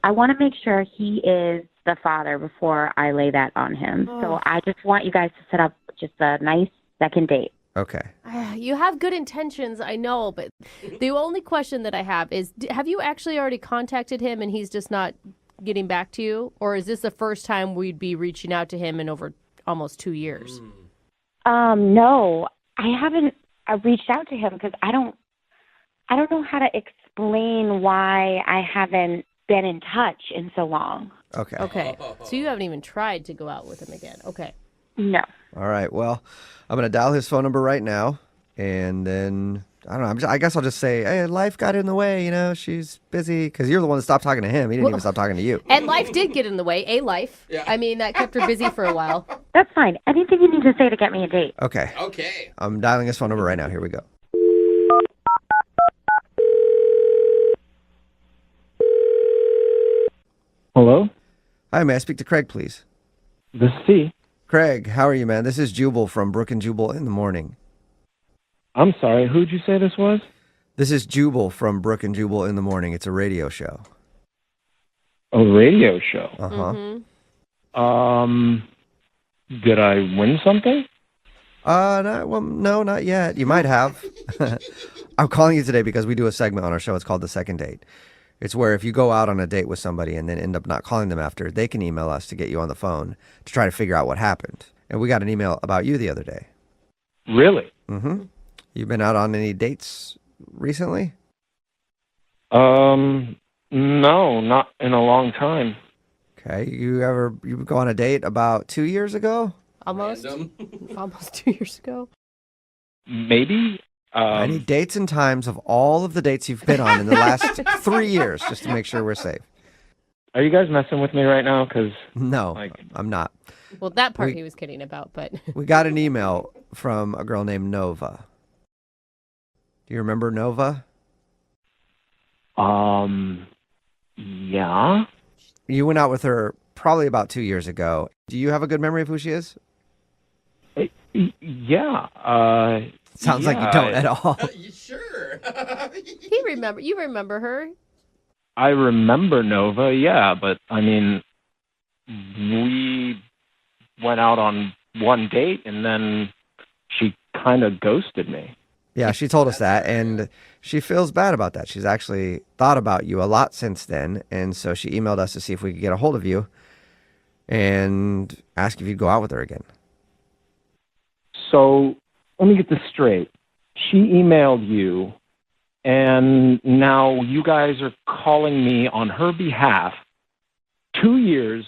I want to make sure he is the father before I lay that on him. So I just want you guys to set up just a nice second date. Okay. You have good intentions, I know, but the only question that I have is, have you actually already contacted him and he's just not getting back to you? Or is this the first time we'd be reaching out to him in over almost 2 years? No, I haven't reached out to him because I don't know how to explain why I haven't been in touch in so long. Okay. Okay. So you haven't even tried to go out with him again. Okay. No. All right. Well, I'm going to dial his phone number right now. And then, I don't know, I guess I'll just say, hey, life got in the way, she's busy. Because you're the one that stopped talking to him. He didn't even stop talking to you. And life did get in the way. Life. Yeah. I mean, that kept her busy for a while. That's fine. Anything you need to say to get me a date. Okay. Okay. I'm dialing his phone number right now. Here we go. Hello? Hi, may I speak to Craig, please? This is C. Craig, how are you, man? This is Jubal from Brooke and Jubal in the morning. I'm sorry, who'd you say this was? This is Jubal from Brooke and Jubal in the morning. It's a radio show. A radio show? Uh-huh. Did I win something? No, not yet. You might have. I'm calling you today because we do a segment on our show. It's called The Second Date. It's where if you go out on a date with somebody and then end up not calling them after, they can email us to get you on the phone to try to figure out what happened. And we got an email about you the other day. Really? Mm-hmm. You been out on any dates recently? No, not in a long time. Okay. You go on a date about 2 years ago? Almost 2 years ago. Maybe. I need dates and times of all of the dates you've been on in the last 3 years, just to make sure we're safe. Are you guys messing with me right now? No, I'm not. Well, that part he was kidding about, but... We got an email from a girl named Nova. Do you remember Nova? Yeah. You went out with her probably about 2 years ago. Do you have a good memory of who she is? Yeah. Sounds like you don't at all. You sure? You remember her? I remember Nova, yeah, but I mean, we went out on one date and then she kind of ghosted me. Yeah, she told us that, and she feels bad about that. She's actually thought about you a lot since then, and so she emailed us to see if we could get a hold of you and ask if you'd go out with her again. So let me get this straight. She emailed you, and now you guys are calling me on her behalf 2 years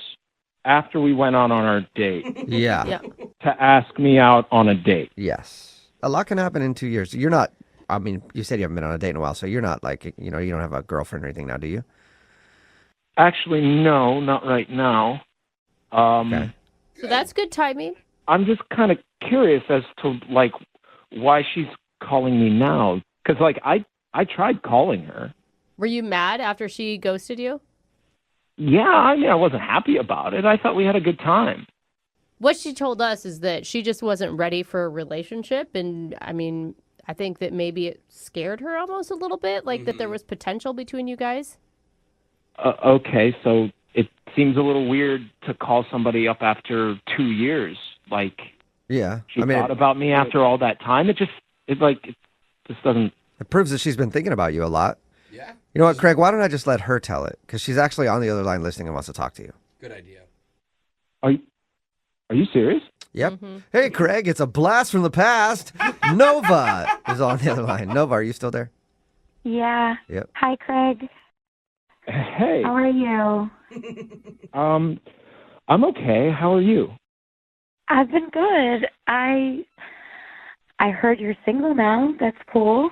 after we went out on our date. Yeah. To ask me out on a date. Yes. A lot can happen in 2 years. You're not, I mean, you said you haven't been on a date in a while, so you're not like, you don't have a girlfriend or anything now, do you? Actually, no, not right now. Okay. So that's good timing. I'm just kind of curious as to, why she's calling me now. Because, I tried calling her. Were you mad after she ghosted you? Yeah, I mean, I wasn't happy about it. I thought we had a good time. What she told us is that she just wasn't ready for a relationship. And, I mean, I think that maybe it scared her almost a little bit, that there was potential between you guys. Okay, so it seems a little weird to call somebody up after 2 years. Yeah. She thought about me after all that time. It just doesn't... It proves that she's been thinking about you a lot. Yeah. You know what, Craig? Why don't I just let her tell it? Because she's actually on the other line listening and wants to talk to you. Good idea. Are you serious? Yep. Mm-hmm. Hey, Craig, it's a blast from the past. Nova is on the other line. Nova, are you still there? Yeah. Yep. Hi, Craig. Hey. How are you? I'm okay. How are you? I've been good. I heard you're single now. That's cool.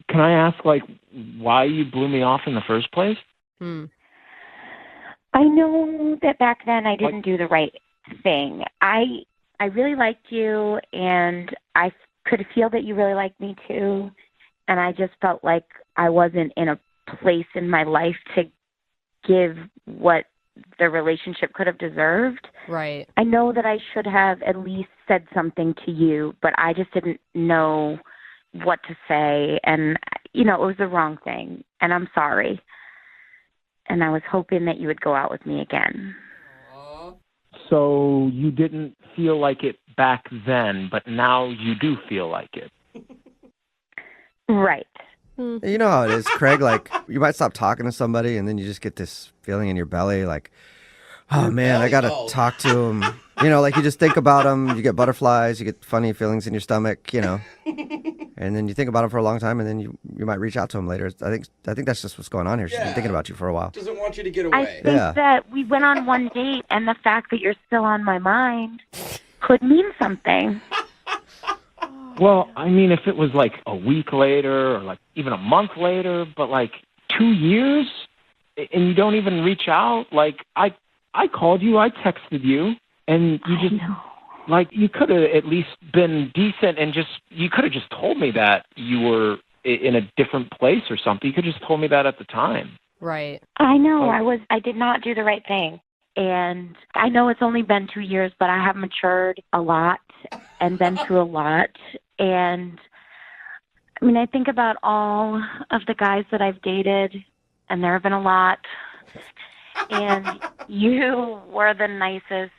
Can I ask, why you blew me off in the first place? I know that back then I didn't do the right thing. I really liked you, and I could feel that you really liked me too. And I just felt like I wasn't in a place in my life to give what the relationship could have deserved. Right. I know that I should have at least said something to you, but I just didn't know what to say. And, it was the wrong thing. And I'm sorry. And I was hoping that you would go out with me again. So you didn't feel like it back then, but now you do feel like it. Right. You know how it is, Craig. You might stop talking to somebody, and then you just get this feeling in your belly, oh man, I gotta talk to him. You just think about him. You get butterflies. You get funny feelings in your stomach. And then you think about him for a long time, and then you might reach out to him later. I think that's just what's going on here. She's been thinking about you for a while. Doesn't want you to get away. I think that we went on one date, and the fact that you're still on my mind could mean something. Well, I mean, if it was like a week later or like even a month later, but like 2 years and you don't even reach out, like I called you, I texted you, and you just, like, you could have at least been decent and you could have just told me that you were in a different place or something. You could have just told me that at the time. Right. I know. I did not do the right thing. And I know it's only been 2 years, but I have matured a lot and been through a lot. And I mean, I think about all of the guys that I've dated, and there have been a lot. And you were the nicest,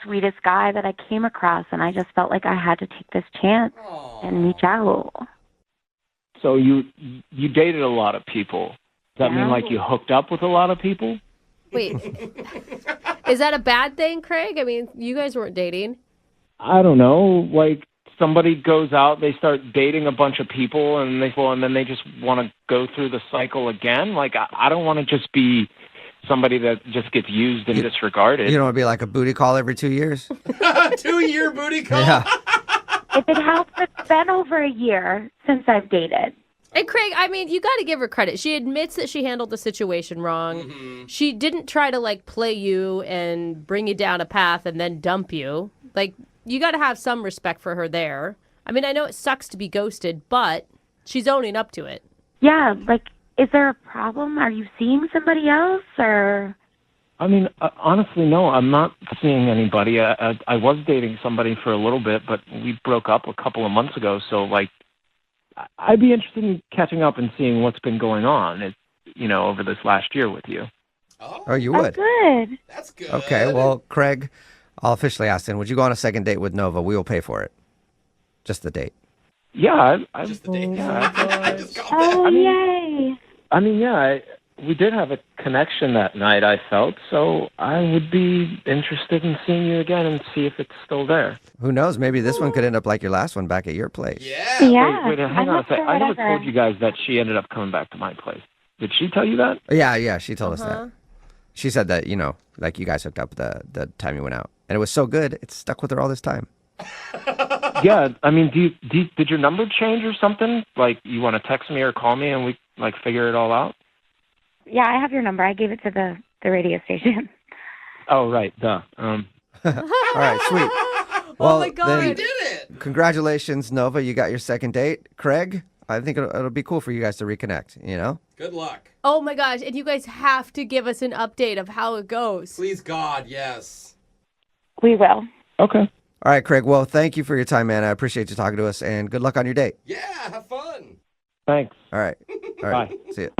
sweetest guy that I came across. And I just felt like I had to take this chance and reach out. So you dated a lot of people. Does that mean like you hooked up with a lot of people? Wait, is that a bad thing, Craig? I mean, you guys weren't dating. I don't know. Like somebody goes out, they start dating a bunch of people, and then they just want to go through the cycle again. Like I don't want to just be somebody that just gets used and disregarded. You don't want to be like a booty call every 2 years? 2-year booty call? Yeah. If it helps, it's been over a year since I've dated. And Craig, I mean, you got to give her credit. She admits that she handled the situation wrong. Mm-hmm. She didn't try to, like, play you and bring you down a path and then dump you. Like, you got to have some respect for her there. I mean, I know it sucks to be ghosted, but she's owning up to it. Yeah, like, is there a problem? Are you seeing somebody else, or? I mean, honestly, no, I'm not seeing anybody. I was dating somebody for a little bit, but we broke up a couple of months ago, so, like, I'd be interested in catching up and seeing what's been going on, over this last year with you. Oh, you would? Good. That's good. Okay, well, Craig, I'll officially ask then, would you go on a second date with Nova? We will pay for it. Just the date. Yeah. Just the date. Yay. I mean, yeah, we did have a connection that night, I felt, so I would be interested in seeing you again and see if it's still there. Who knows? Maybe this one could end up like your last one back at your place. Yeah. Yeah. Wait, hang on a second. I never told you guys that she ended up coming back to my place. Did she tell you that? Yeah, she told us that. She said that, like you guys hooked up the time you went out. And it was so good, it stuck with her all this time. Yeah, I mean, did your number change or something? Like, you want to text me or call me and we, like, figure it all out? Yeah, I have your number. I gave it to the radio station. Oh, right. Duh. All right, sweet. Well, oh, my God. We did it. Congratulations, Nova. You got your second date. Craig, I think it'll be cool for you guys to reconnect, Good luck. Oh, my gosh. And you guys have to give us an update of how it goes. Please, God, yes. We will. Okay. All right, Craig. Well, thank you for your time, man. I appreciate you talking to us, and good luck on your date. Yeah, have fun. Thanks. All right. Bye. See you.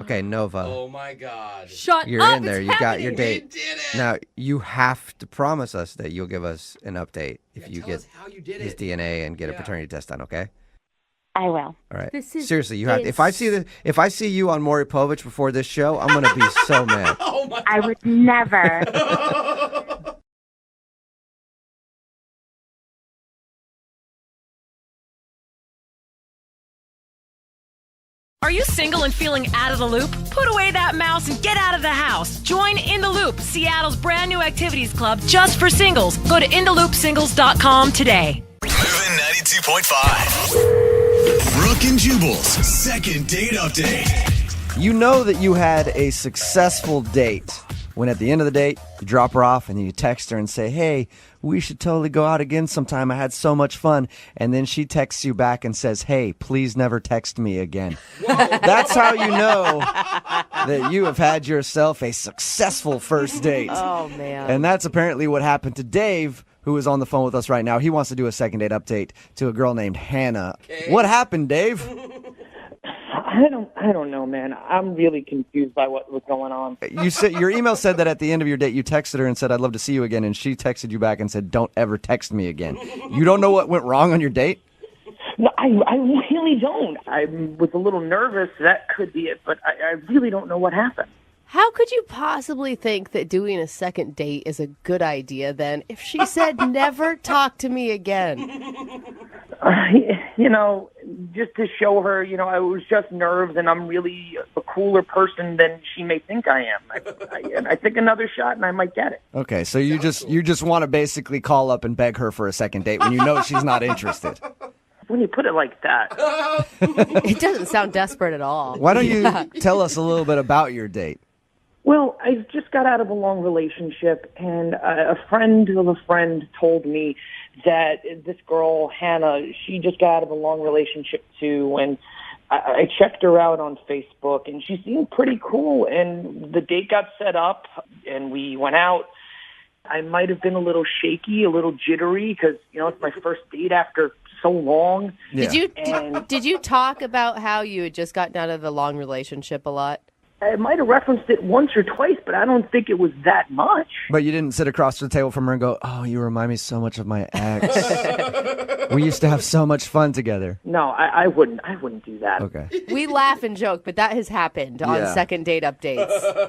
Okay, Nova. Oh, my God. Shut You're up. in there. It's You got your happening. date. We did it. Now, you have to promise us that you'll give us an update if you tell get us how you did his it. DNA and get a paternity test done, okay? I will. All right. This is Seriously, you have. If I see you on Maury Povich before this show, I'm gonna be so mad. Oh, my God. I would never. Are you single and feeling out of the loop? Put away that mouse and get out of the house. Join In the Loop, Seattle's brand new activities club just for singles. Go to intheloopsingles.com today. Moving 92.5. Brooke and Jubal's second date update. You know that you had a successful date when at the end of the date, you drop her off and you text her and say, hey, we should totally go out again sometime. I had so much fun. And then she texts you back and says, hey, please never text me again. That's how you know that you have had yourself a successful first date. Oh, man. And that's apparently what happened to Dave, who is on the phone with us right now. He wants to do a second date update to a girl named Hannah. Okay. What happened, Dave? I don't know, man. I'm really confused by what was going on. You said your email said that at the end of your date you texted her and said, I'd love to see you again, and she texted you back and said, don't ever text me again. You don't know what went wrong on your date? No, I really don't. I was a little nervous. That could be it, but I really don't know what happened. How could you possibly think that doing a second date is a good idea then if she said never talk to me again? Just to show her, I was just nerves and I'm really a cooler person than she may think I am. I think another shot and I might get it. Okay, so you just want to basically call up and beg her for a second date when you know she's not interested. When you put it like that. It doesn't sound desperate at all. Why don't you tell us a little bit about your date? Well, I just got out of a long relationship, and a friend of a friend told me that this girl, Hannah, she just got out of a long relationship too, and I checked her out on Facebook, and she seemed pretty cool, and the date got set up, and we went out. I might have been a little shaky, a little jittery, because, it's my first date after so long. Yeah. Did you talk about how you had just gotten out of a long relationship a lot? I might have referenced it once or twice, but I don't think it was that much. But you didn't sit across the table from her and go, "Oh, you remind me so much of my ex. We used to have so much fun together." No, I wouldn't do that. Okay. We laugh and joke, but that has happened on second date updates.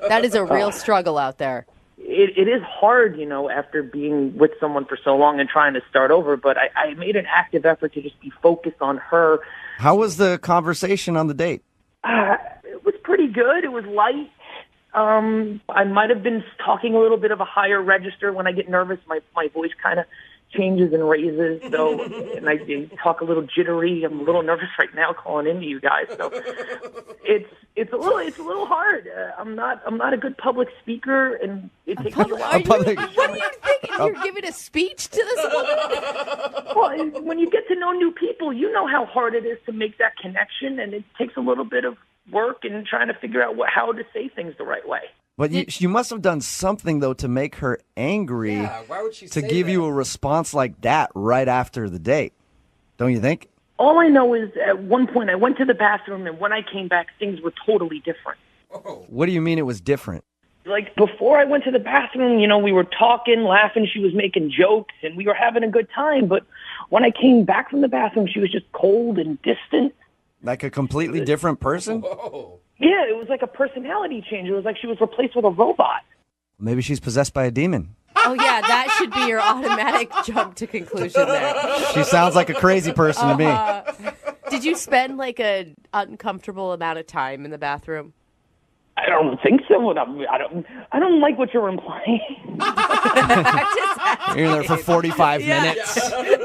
That is a real struggle out there. It is hard, after being with someone for so long and trying to start over, but I made an active effort to just be focused on her. How was the conversation on the date? It was pretty good. It was light. I might have been talking a little bit of a higher register. When I get nervous, my voice kind of changes and raises. So, and I talk a little jittery. I'm a little nervous right now calling into you guys. So, it's a little hard. I'm not a good public speaker, and it takes me a while. What are you thinking? You're giving a speech to this woman? Well, when you get to know new people, you know how hard it is to make that connection, and it takes a little bit of work and trying to figure out how to say things the right way. But you must have done something, though, to make her angry. Yeah, why would she to say give that? you a response like that right after the date? Don't you think? All I know is at one point I went to the bathroom, and when I came back, things were totally different. What do you mean it was different? Like, before I went to the bathroom, we were talking, laughing, she was making jokes, and we were having a good time. But when I came back from the bathroom, she was just cold and distant. Like a completely different person? Whoa. Yeah, it was like a personality change. It was like she was replaced with a robot. Maybe she's possessed by a demon. Oh, yeah, that should be your automatic jump to conclusion there. She sounds like a crazy person to me. Did you spend like an uncomfortable amount of time in the bathroom? I don't think so. I don't like what you're implying. You're in there for 45 minutes.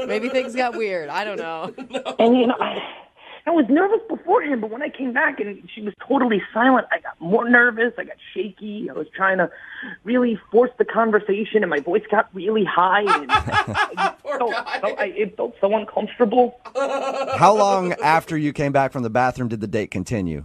Maybe things got weird. I don't know. And I was nervous beforehand, but when I came back and she was totally silent, I got more nervous. I got shaky. I was trying to really force the conversation, and my voice got really high. And it felt so uncomfortable. How long after you came back from the bathroom did the date continue?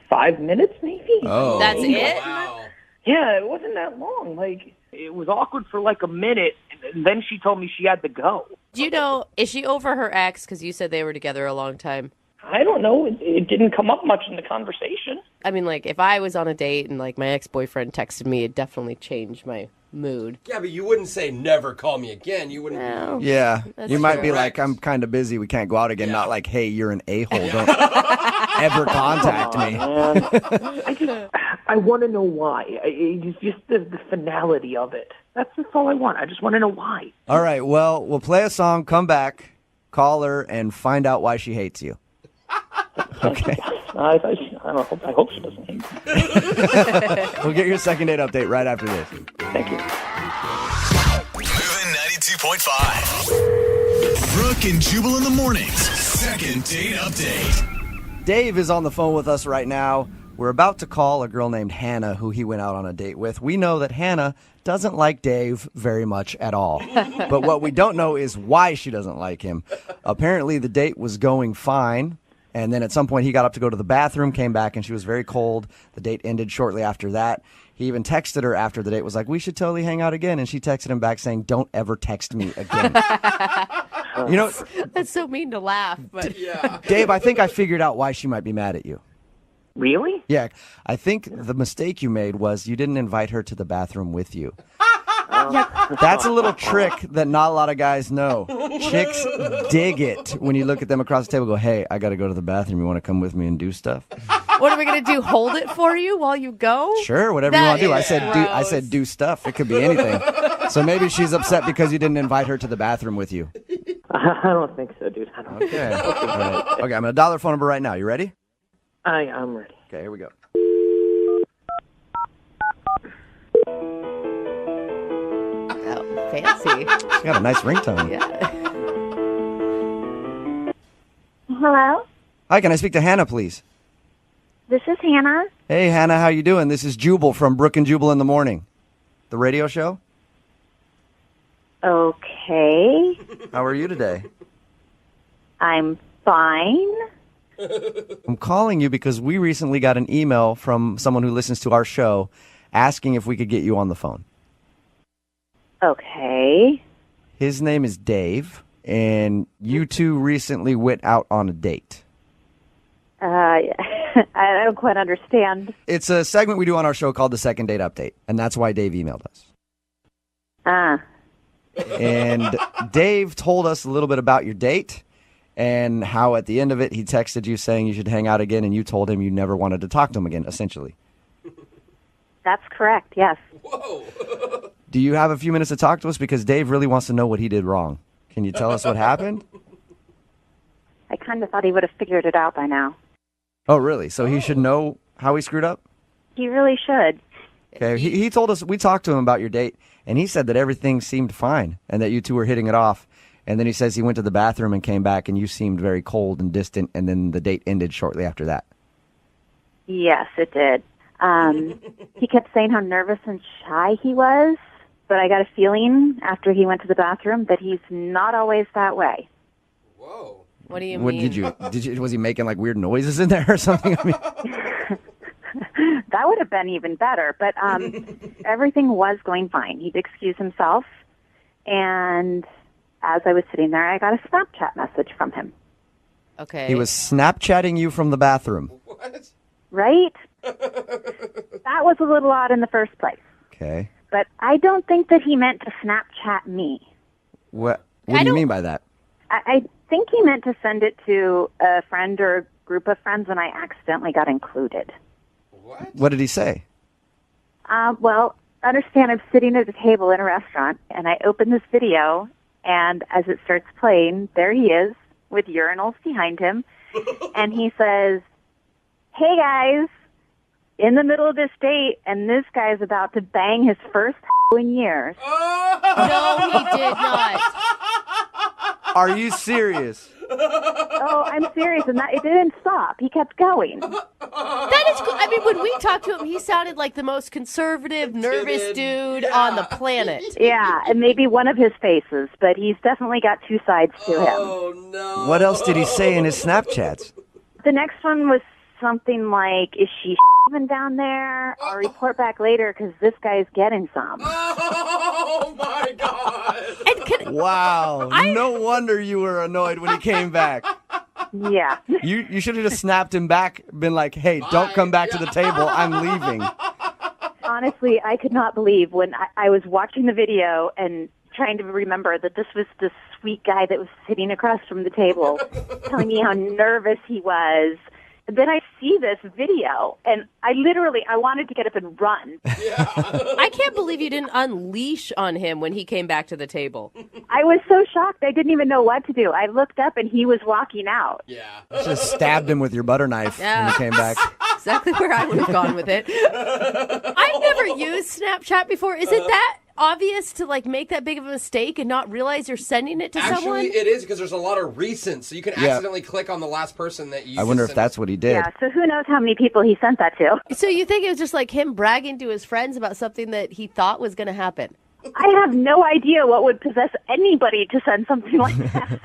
5 minutes, maybe. Oh. That's it? Wow. Yeah, it wasn't that long. Like, it was awkward for like a minute, and then she told me she had to go. Do you know, is she over her ex? Because you said they were together a long time. I don't know. It didn't come up much in the conversation. I mean, like, if I was on a date and, like, my ex-boyfriend texted me, it'd definitely change my mood. Yeah, but you wouldn't say never call me again. You wouldn't. No. Yeah. That's You might true. be like, I'm kind of busy. We can't go out again. Yeah. Not like, hey, you're an a-hole. Don't ever contact me. I want to know why. It's just the finality of it. That's all I want. I just want to know why. All right. Well, we'll play a song, come back, call her, and find out why she hates you. Okay. I hope she doesn't hate me. We'll get your second date update right after this. Thank you. Moving 92.5. Brooke and Jubal in the mornings. Second date update. Dave is on the phone with us right now. We're about to call a girl named Hannah who he went out on a date with. We know that Hannah doesn't like Dave very much at all. But what we don't know is why she doesn't like him. Apparently the date was going fine. And then at some point he got up to go to the bathroom, came back, and she was very cold. The date ended shortly after that. He even texted her after the date, was like, we should totally hang out again. And she texted him back saying, don't ever text me again. You know, That's so mean to laugh, but Yeah. Dave, I think I figured out why she might be mad at you. Really? Yeah, I think the mistake you made was you didn't invite her to the bathroom with you. That's a little trick that not a lot of guys know. Chicks dig it when you look at them across the table and go, hey, I got to go to the bathroom. You want to come with me and do stuff? What are we going to do? Hold it for you while you go? Sure, whatever you want to do. I said do stuff. It could be anything. So maybe she's upset because you didn't invite her to the bathroom with you. I don't think so, dude. I don't Okay. All right. Okay, I'm going to dial her phone number right now. You ready? I'm ready. Okay, here we go. Oh, fancy. She's got a nice ringtone. Yeah. Hello, Hi, can I speak to Hannah, please? this is Hannah. Hey, Hannah, how you doing? This is Jubal from Brooke and Jubal in the Morning, the radio show. Okay, How are you today? I'm fine. I'm calling you because we recently got an email from someone who listens to our show asking if we could get you on the phone. Okay. His name is Dave, and you two recently went out on a date. I don't quite understand. It's a segment we do on our show called the Second Date Update, and that's why Dave emailed us. And Dave told us a little bit about your date and how at the end of it he texted you saying you should hang out again, and you told him you never wanted to talk to him again, essentially. That's correct, yes. Do you have a few minutes to talk to us? Because Dave really wants to know what he did wrong. Can you tell us what happened? I kind of thought he would have figured it out by now. Oh, really? So he should know how he screwed up? He really should. Okay, he told us, we talked to him about your date, and he said that everything seemed fine and that you two were hitting it off. And then he says he went to the bathroom and came back, and you seemed very cold and distant, and then the date ended shortly after that. Yes, it did. He kept saying how nervous and shy he was, but I got a feeling after he went to the bathroom that he's not always that way. What do you What mean? did you? Was he making like weird noises in there or something? I mean, That would have been even better, but everything was going fine. He'd excuse himself, and as I was sitting there, I got a Snapchat message from him. Okay. he was Snapchatting you from the bathroom. Right? That was a little odd in the first place, Okay. but I don't think that he meant to Snapchat me. What do you mean by that? I think he meant to send it to a friend or a group of friends, and I accidentally got included. What did he say? Well, understand I'm sitting at a table in a restaurant, and I open this video, and as it starts playing, there he is with urinals behind him, and he says, "Hey guys, in the middle of this date, and this guy's about to bang his first in years." No, he did not. Are you serious? Oh, I'm serious, and it didn't stop. He kept going. That is cool. I mean, when we talked to him, he sounded like the most conservative, nervous dude on the planet. Yeah, and maybe one of his faces, but he's definitely got two sides to him. Oh, no. What else did he say in his Snapchats? The next one was something like, "Is she even down there? I'll report back later because this guy's getting some." Oh, my God. Wow. No wonder you were annoyed when he came back. Yeah. You should have just snapped him back, been like, "Hey, don't come back to the table. I'm leaving." Honestly, I could not believe when I was watching the video and trying to remember that this was the sweet guy that was sitting across from the table telling me how nervous he was. And then I see this video, and I wanted to get up and run. I can't believe you didn't unleash on him when he came back to the table. I was so shocked. I didn't even know what to do. I looked up, and he was walking out. You just stabbed him with your butter knife when he came back. Exactly where I would have gone with it. I've never used Snapchat before. Is it that obvious to like make that big of a mistake and not realize you're sending it to someone? Actually, it is because there's a lot of recents, so you can accidentally click on the last person that you. I wonder if that's what he did. Yeah, so who knows how many people he sent that to. So you think it was just like him bragging to his friends about something that he thought was going to happen? I have no idea what would possess anybody to send something like that.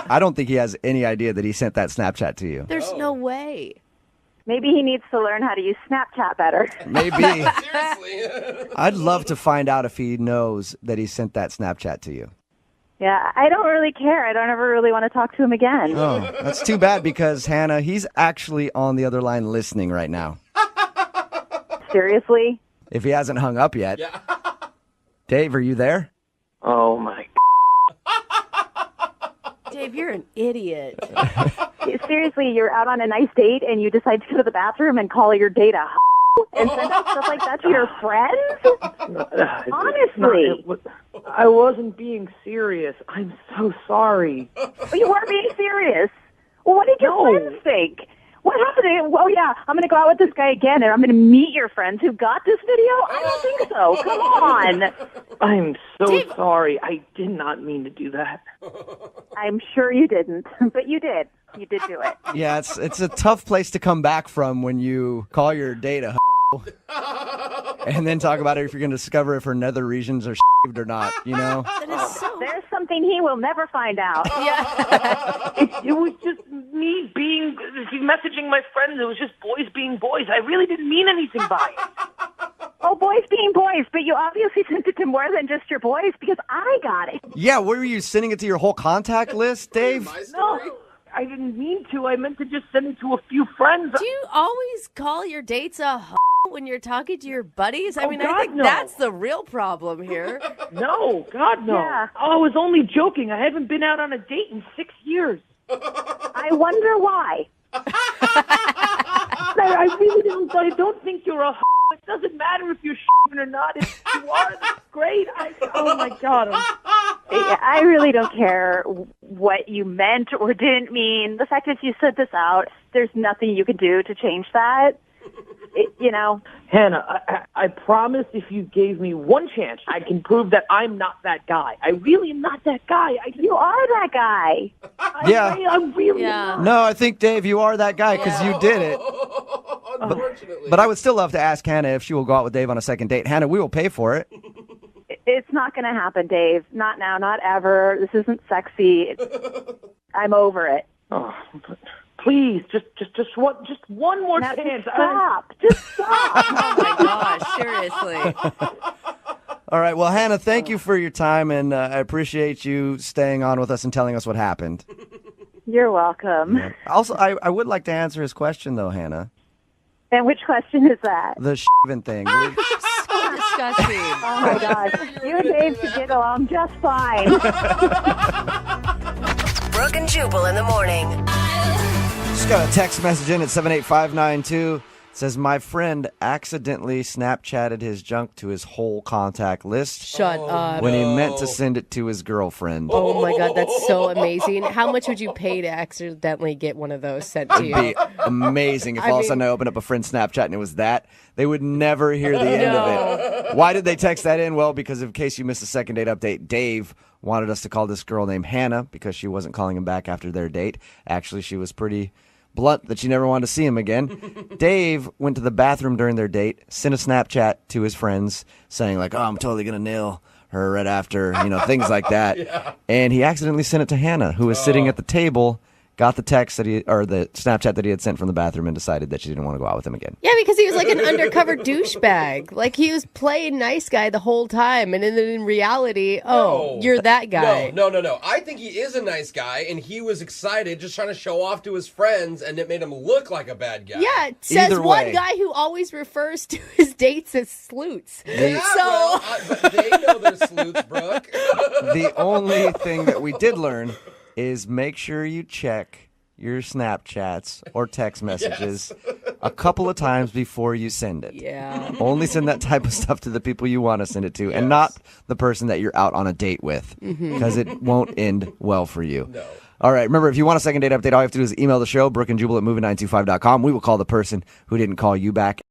I don't think he has any idea that he sent that Snapchat to you. There's no way. Maybe he needs to learn how to use Snapchat better. Maybe. Seriously. I'd love to find out if he knows that he sent that Snapchat to you. Yeah, I don't really care. I don't ever really want to talk to him again. Oh, that's too bad because, Hannah, he's actually on the other line listening right now. Seriously? If he hasn't hung up yet. Yeah. Dave, are you there? Oh, my Dave, you're an idiot. Seriously, seriously, you're out on a nice date and you decide to go to the bathroom and call your date a and send out stuff like that to your friends? Honestly. I wasn't being serious. I'm so sorry. But you weren't being serious. Well, what did your friends think? What happened? Oh, yeah, I'm going to go out with this guy again, and I'm going to meet your friends who got this video? I don't think so. Come on. I'm so sorry. I did not mean to do that. I'm sure you didn't, but you did. You did do it. Yeah, it's a tough place to come back from when you call your date a and then talk about it if you're going to discover if her nether regions are or not, you know? There's something he will never find out. It was just me messaging my friends. It was just boys being boys. I really didn't mean anything by it. Oh, boys being boys, but you obviously sent it to more than just your boys because I got it. Yeah, were you sending it to your whole contact list, Dave? No, I didn't mean to. I meant to just send it to a few friends. Do you always call your dates a when you're talking to your buddies? I mean, God, I think no. that's the real problem here. No, God, no. Yeah. Oh, I was only joking. I haven't been out on a date in 6 years. I wonder why. I really don't. I don't think you're a. It doesn't matter if you're or not. If you are, that's great. Oh my God. I really don't care what you meant or didn't mean. The fact that you sent this out, there's nothing you can do to change that. You know. Hannah, I promise if you gave me one chance, I can prove that I'm not that guy. I really am not that guy. You are that guy. I really am not. No, I think, Dave, you are that guy because you did it. Unfortunately. But I would still love to ask Hannah if she will go out with Dave on a second date. Hannah, we will pay for it. It's not going to happen, Dave. Not now, not ever. This isn't sexy. I'm over it. Oh, please, just one more now, chance. Just stop. Oh my gosh, seriously. All right, well, Hannah, thank you for your time, and I appreciate you staying on with us and telling us what happened. You're welcome. Yeah. Also, I would like to answer his question, though, Hannah. And which question is that? The thing. So disgusting. Oh my gosh. You and Dave should get along just fine. Brooke and Jubal in the morning. Just got a text message in at 78592. It says, my friend accidentally Snapchatted his junk to his whole contact list. Shut up. When he meant to send it to his girlfriend. Oh my God, that's so amazing. How much would you pay to accidentally get one of those sent to you? It'd be amazing if all of a sudden I opened up a friend's Snapchat and it was that. They would never hear the end of it. Why did they text that in? Well, because in case you missed a second date update, Dave wanted us to call this girl named Hannah because she wasn't calling him back after their date. Actually, she was pretty blunt that she never wanted to see him again. Dave went to the bathroom during their date, sent a Snapchat to his friends saying like, oh, I'm totally going to nail her right after, things like that. Yeah. And he accidentally sent it to Hannah, who was sitting at the table, got the text the Snapchat that he had sent from the bathroom and decided that she didn't want to go out with him again. Yeah, because he was like an undercover douchebag. Like he was playing nice guy the whole time. And then in reality, you're that guy. No. I think he is a nice guy and he was excited just trying to show off to his friends and it made him look like a bad guy. Yeah, it says one guy who always refers to his dates as sleuts. But they know they're sleuts, Brooke. The only thing that we did learn is make sure you check your Snapchats or text messages a couple of times before you send it. Yeah. Only send that type of stuff to the people you want to send it to and not the person that you're out on a date with because it won't end well for you. No. All right, remember, if you want a second date update, all you have to do is email the show, Brooke and Jubal at moving925.com. We will call the person who didn't call you back.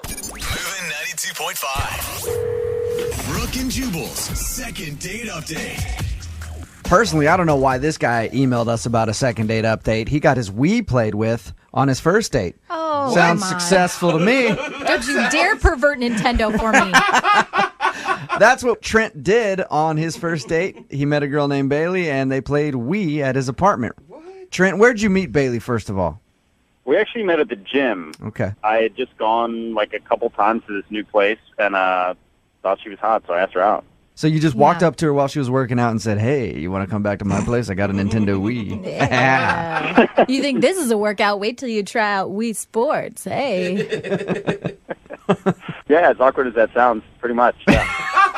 Moving 92.5. Brooke and Jubal's second date update. Personally, I don't know why this guy emailed us about a second date update. He got his Wii played with on his first date. Oh, sounds successful to me. Don't you dare pervert Nintendo for me. That's what Trent did on his first date. He met a girl named Bailey, and they played Wii at his apartment. What? Trent, where'd you meet Bailey, first of all? We actually met at the gym. Okay. I had just gone like a couple times to this new place and thought she was hot, so I asked her out. So you just walked up to her while she was working out and said, "Hey, you want to come back to my place? I got a Nintendo Wii." You think this is a workout? Wait till you try out Wii Sports. Hey. Yeah, as awkward as that sounds, pretty much. Yeah.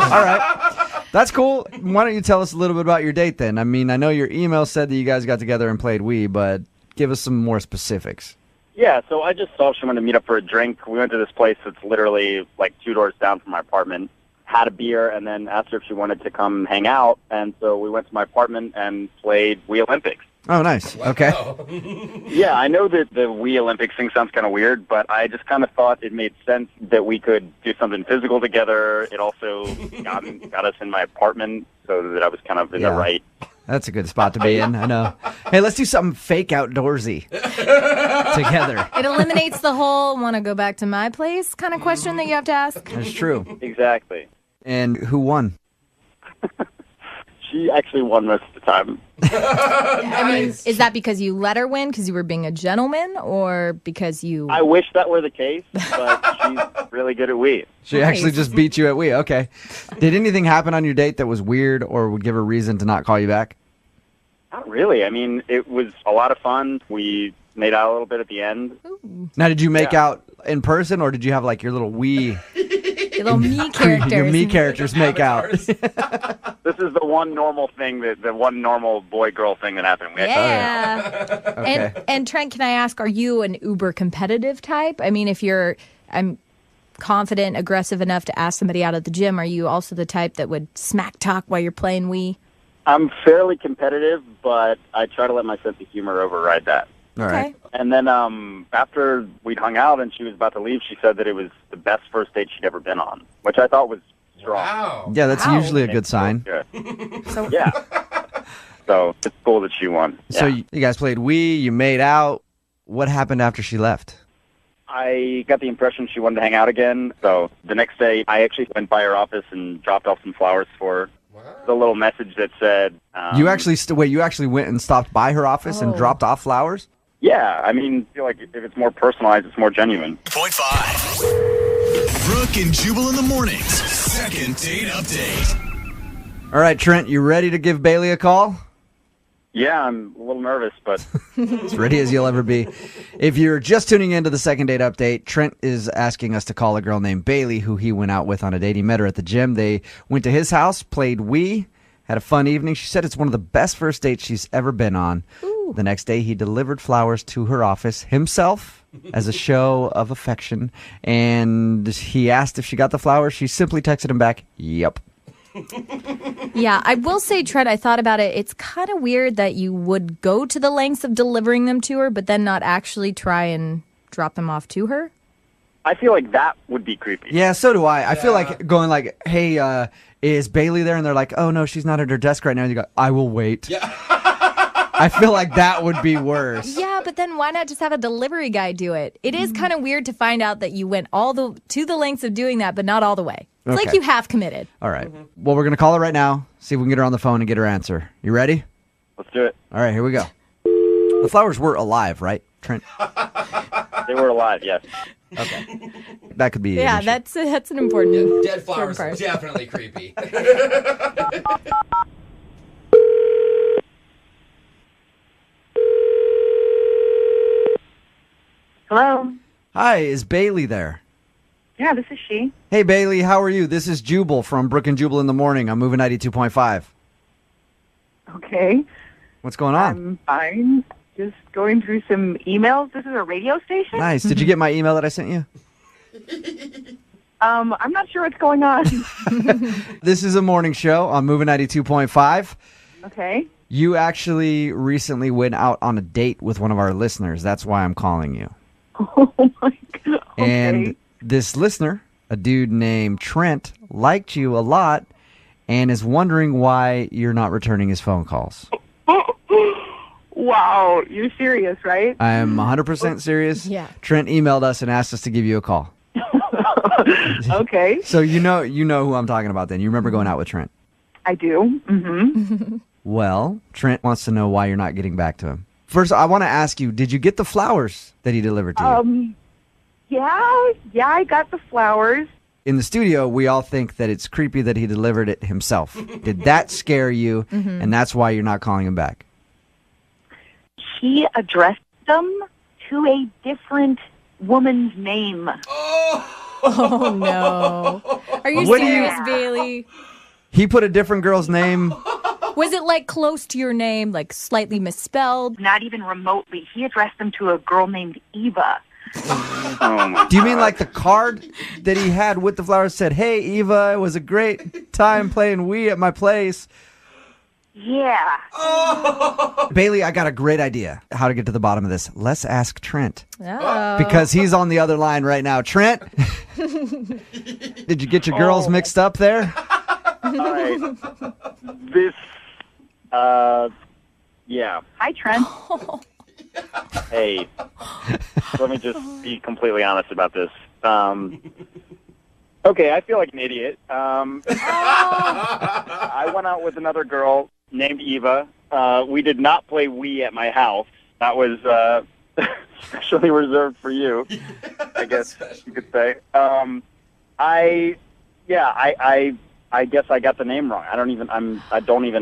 All right. That's cool. Why don't you tell us a little bit about your date then? I mean, I know your email said that you guys got together and played Wii, but give us some more specifics. Yeah, so I just saw she wanted to meet up for a drink. We went to this place that's literally like 2 doors down from my apartment, had a beer, and then asked her if she wanted to come hang out. And so we went to my apartment and played Wii Olympics. Oh, nice. Okay. Yeah, I know that the Wii Olympics thing sounds kind of weird, but I just kind of thought it made sense that we could do something physical together. It also got us in my apartment so that I was kind of in the right. That's a good spot to be in, I know. Hey, let's do something fake outdoorsy together. It eliminates the whole want to go back to my place kind of question that you have to ask. That's true. Exactly. And who won? She actually won most of the time. I mean, is that because you let her win because you were being a gentleman or because you... I wish that were the case, but she's really good at Wii. She actually just beat you at Wii. Okay. Did anything happen on your date that was weird or would give her reason to not call you back? Not really. I mean, it was a lot of fun. We made out a little bit at the end. Now, did you make out in person or did you have like your little Wii... Your little me characters. Your me characters make out. This is the one normal thing, the one normal boy-girl thing that happened. Yeah. Okay. And Trent, can I ask, are you an uber competitive type? I mean, if I'm confident, aggressive enough to ask somebody out at the gym, are you also the type that would smack talk while you're playing Wii? I'm fairly competitive, but I try to let my sense of humor override that. All right. And then after we'd hung out and she was about to leave, she said that it was the best first date she'd ever been on, which I thought was strong. Wow. Yeah, that's usually a good sign. Good. Yeah. So it's cool that she won. So you guys played Wii, you made out. What happened after she left? I got the impression she wanted to hang out again. So the next day, I actually went by her office and dropped off some flowers for her. The little message that said... you actually you actually went and stopped by her office and dropped off flowers? Yeah, I mean, I feel like if it's more personalized, it's more genuine. Point 5. Brooke and Jubal in the mornings. Second date update. All right, Trent, you ready to give Bailey a call? Yeah, I'm a little nervous, but... As ready as you'll ever be. If you're just tuning into the second date update, Trent is asking us to call a girl named Bailey, who he went out with on a date. He met her at the gym. They went to his house, played Wii, had a fun evening. She said it's one of the best first dates she's ever been on. Ooh. The next day, he delivered flowers to her office himself as a show of affection. And he asked if she got the flowers. She simply texted him back, "Yep." Yeah, I will say, Trent, I thought about it. It's kind of weird that you would go to the lengths of delivering them to her, but then not actually try and drop them off to her. I feel like that would be creepy. Yeah, so do I. I feel like going like, "Hey, is Bailey there?" And they're like, "Oh, no, she's not at her desk right now." And you go, "I will wait." Yeah. I feel like that would be worse. Yeah, but then why not just have a delivery guy do it? It is kind of weird to find out that you went to the lengths of doing that, but not all the way. It's like you half committed. All right. Well, we're going to call her right now, see if we can get her on the phone and get her answer. You ready? Let's do it. All right, here we go. The flowers were alive, right, Trent? They were alive, yes. Okay. That could be Yeah, that's an important Dead flowers, part. definitely creepy. Hello. Hi, is Bailey there? Yeah, this is she. Hey, Bailey, how are you? This is Jubal from Brooke and Jubal in the morning. I'm moving 92.5. Okay. What's going on? I'm fine. Just going through some emails. This is a radio station? Nice. Did you get my email that I sent you? I'm not sure what's going on. This is a morning show on Moving 92.5. Okay. You actually recently went out on a date with one of our listeners. That's why I'm calling you. Oh, my God. Okay. And this listener, a dude named Trent, liked you a lot and is wondering why you're not returning his phone calls. Wow. You're serious, right? I am 100% serious. Yeah. Trent emailed us and asked us to give you a call. Okay. So you know who I'm talking about then. You remember going out with Trent. I do. Mm-hmm. Well, Trent wants to know why you're not getting back to him. First, I want to ask you, did you get the flowers that he delivered to you? Yeah, I got the flowers. In the studio, we all think that it's creepy that he delivered it himself. Did that scare you, and that's why you're not calling him back? He addressed them to a different woman's name. Oh, no. Are you serious, Bailey? He put a different girl's name. Was it like close to your name, like slightly misspelled? Not even remotely. He addressed them to a girl named Eva. Do you mean like the card that he had with the flowers said, "Hey, Eva, it was a great time playing Wii at my place"? Yeah. Bailey, I got a great idea how to get to the bottom of this. Let's ask Trent. Oh. Because he's on the other line right now. Trent, did you get your girls mixed up there? All right. Yeah. Hi, Trent. Hey, let me just be completely honest about this. Okay, I feel like an idiot. I went out with another girl named Eva. We did not play Wii at my house. That was specially reserved for you, I guess you could say. I guess I got the name wrong. I don't even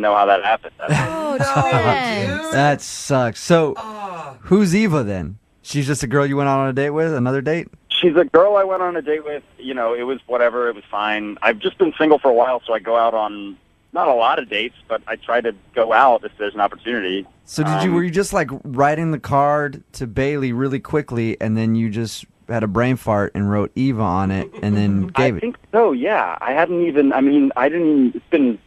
know how that happened. Oh, Trent. That sucks. So, who's Eva then? She's just a girl you went out on a date with? Another date? She's a girl I went on a date with. You know, it was whatever. It was fine. I've just been single for a while, so I go out on not a lot of dates, but I try to go out if there's an opportunity. So were you just like writing the card to Bailey really quickly, and then you just had a brain fart and wrote Eva on it, and then gave it? I think so, yeah. It's been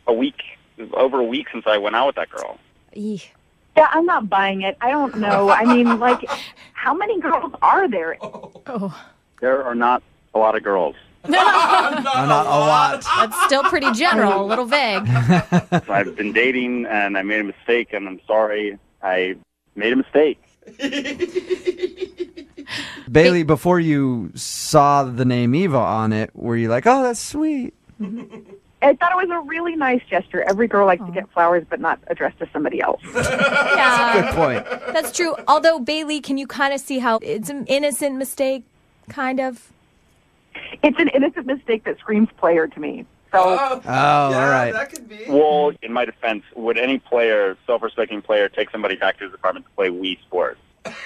over a week since I went out with that girl. Yeah, I'm not buying it. I don't know. I mean, like, how many girls are there? Oh. There are not a lot of girls. Not a lot. That's still pretty general, a little vague. So I've been dating, and I made a mistake, and I'm sorry. I made a mistake. Bailey, before you saw the name Eva on it, were you like, oh, that's sweet? I thought it was a really nice gesture. Every girl likes to get flowers, but not addressed to somebody else. Yeah. Good point. That's true. Although, Bailey, can you kind of see how it's an innocent mistake, kind of? It's an innocent mistake that screams player to me. So, all right. That could be. Well, in my defense, would any self-respecting player, take somebody back to his apartment to play Wii Sports?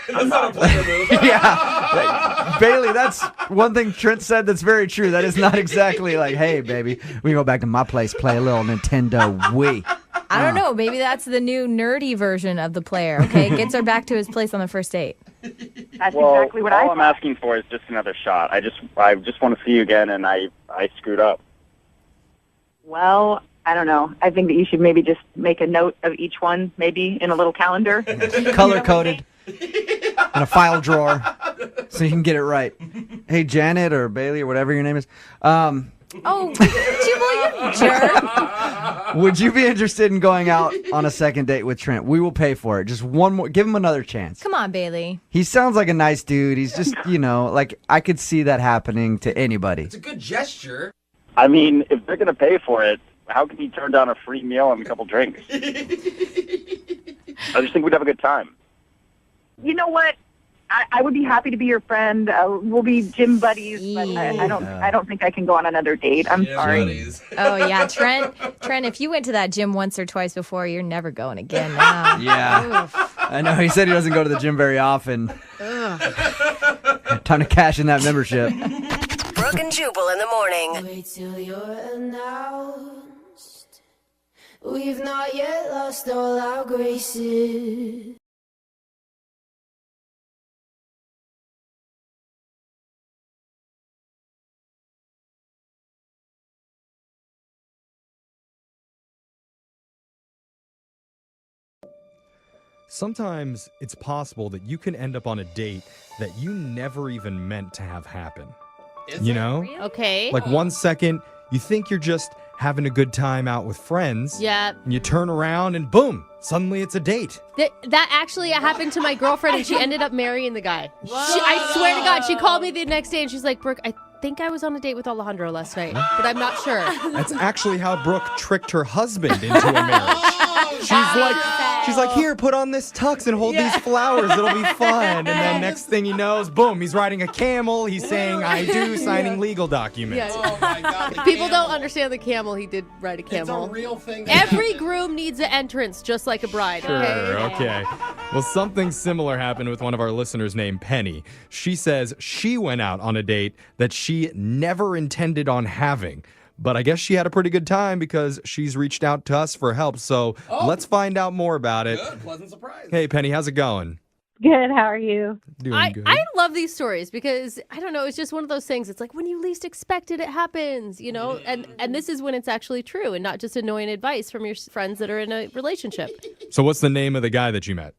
That's not a player move. Yeah. Bailey, that's one thing Trent said that's very true. That is not exactly like, hey, baby, we can go back to my place, play a little Nintendo Wii. I don't know. Maybe that's the new nerdy version of the player, okay? Gets her back to his place on the first date. That's exactly what all I'm asking for is just another shot. I just want to see you again, and I screwed up. Well, I don't know. I think that you should maybe just make a note of each one, maybe in a little calendar. Color-coded. In a file drawer so you can get it right. Hey, Janet or Bailey or whatever your name is. Oh, Jubal, you jerk. Would you be interested in going out on a second date with Trent? We will pay for it. Just one more. Give him another chance. Come on, Bailey. He sounds like a nice dude. He's just, like I could see that happening to anybody. It's a good gesture. I mean, if they're going to pay for it, how can he turn down a free meal and a couple drinks? I just think we'd have a good time. You know what? I would be happy to be your friend. We'll be gym buddies, but I don't think I can go on another date. I'm sorry. Buddies. Oh, yeah. Trent, if you went to that gym once or twice before, you're never going again now. Yeah. Oof. I know. He said he doesn't go to the gym very often. Time to cash in that membership. Brooke and Jubal in the morning. Wait till you're announced. We've not yet lost all our graces. Sometimes it's possible that you can end up on a date that you never even meant to have happen. You know? Okay. Like 1 second, you think you're just having a good time out with friends. Yeah. And you turn around and boom, suddenly it's a date. That actually happened to my girlfriend, and she ended up marrying the guy. I swear to God, she called me the next day, and she's like, Brooke, I think I was on a date with Alejandro last night, but I'm not sure. That's actually how Brooke tricked her husband into a marriage. She's like, here, put on this tux and hold these flowers. It'll be fun. And then next thing he knows, boom, he's riding a camel. He's saying, I do, signing legal documents. Yeah. Oh my God. People don't understand the camel. He did ride a camel. It's a real thing. Every groom needs an entrance, just like a bride. Sure, okay. Well, something similar happened with one of our listeners named Penny. She says she went out on a date that she never intended on having. But I guess she had a pretty good time because she's reached out to us for help. So let's find out more about it. Good, pleasant surprise. Hey, Penny, how's it going? Good. How are you? Doing good. I love these stories because, I don't know, it's just one of those things. It's like when you least expect it, it happens, you know? And this is when it's actually true and not just annoying advice from your friends that are in a relationship. So what's the name of the guy that you met?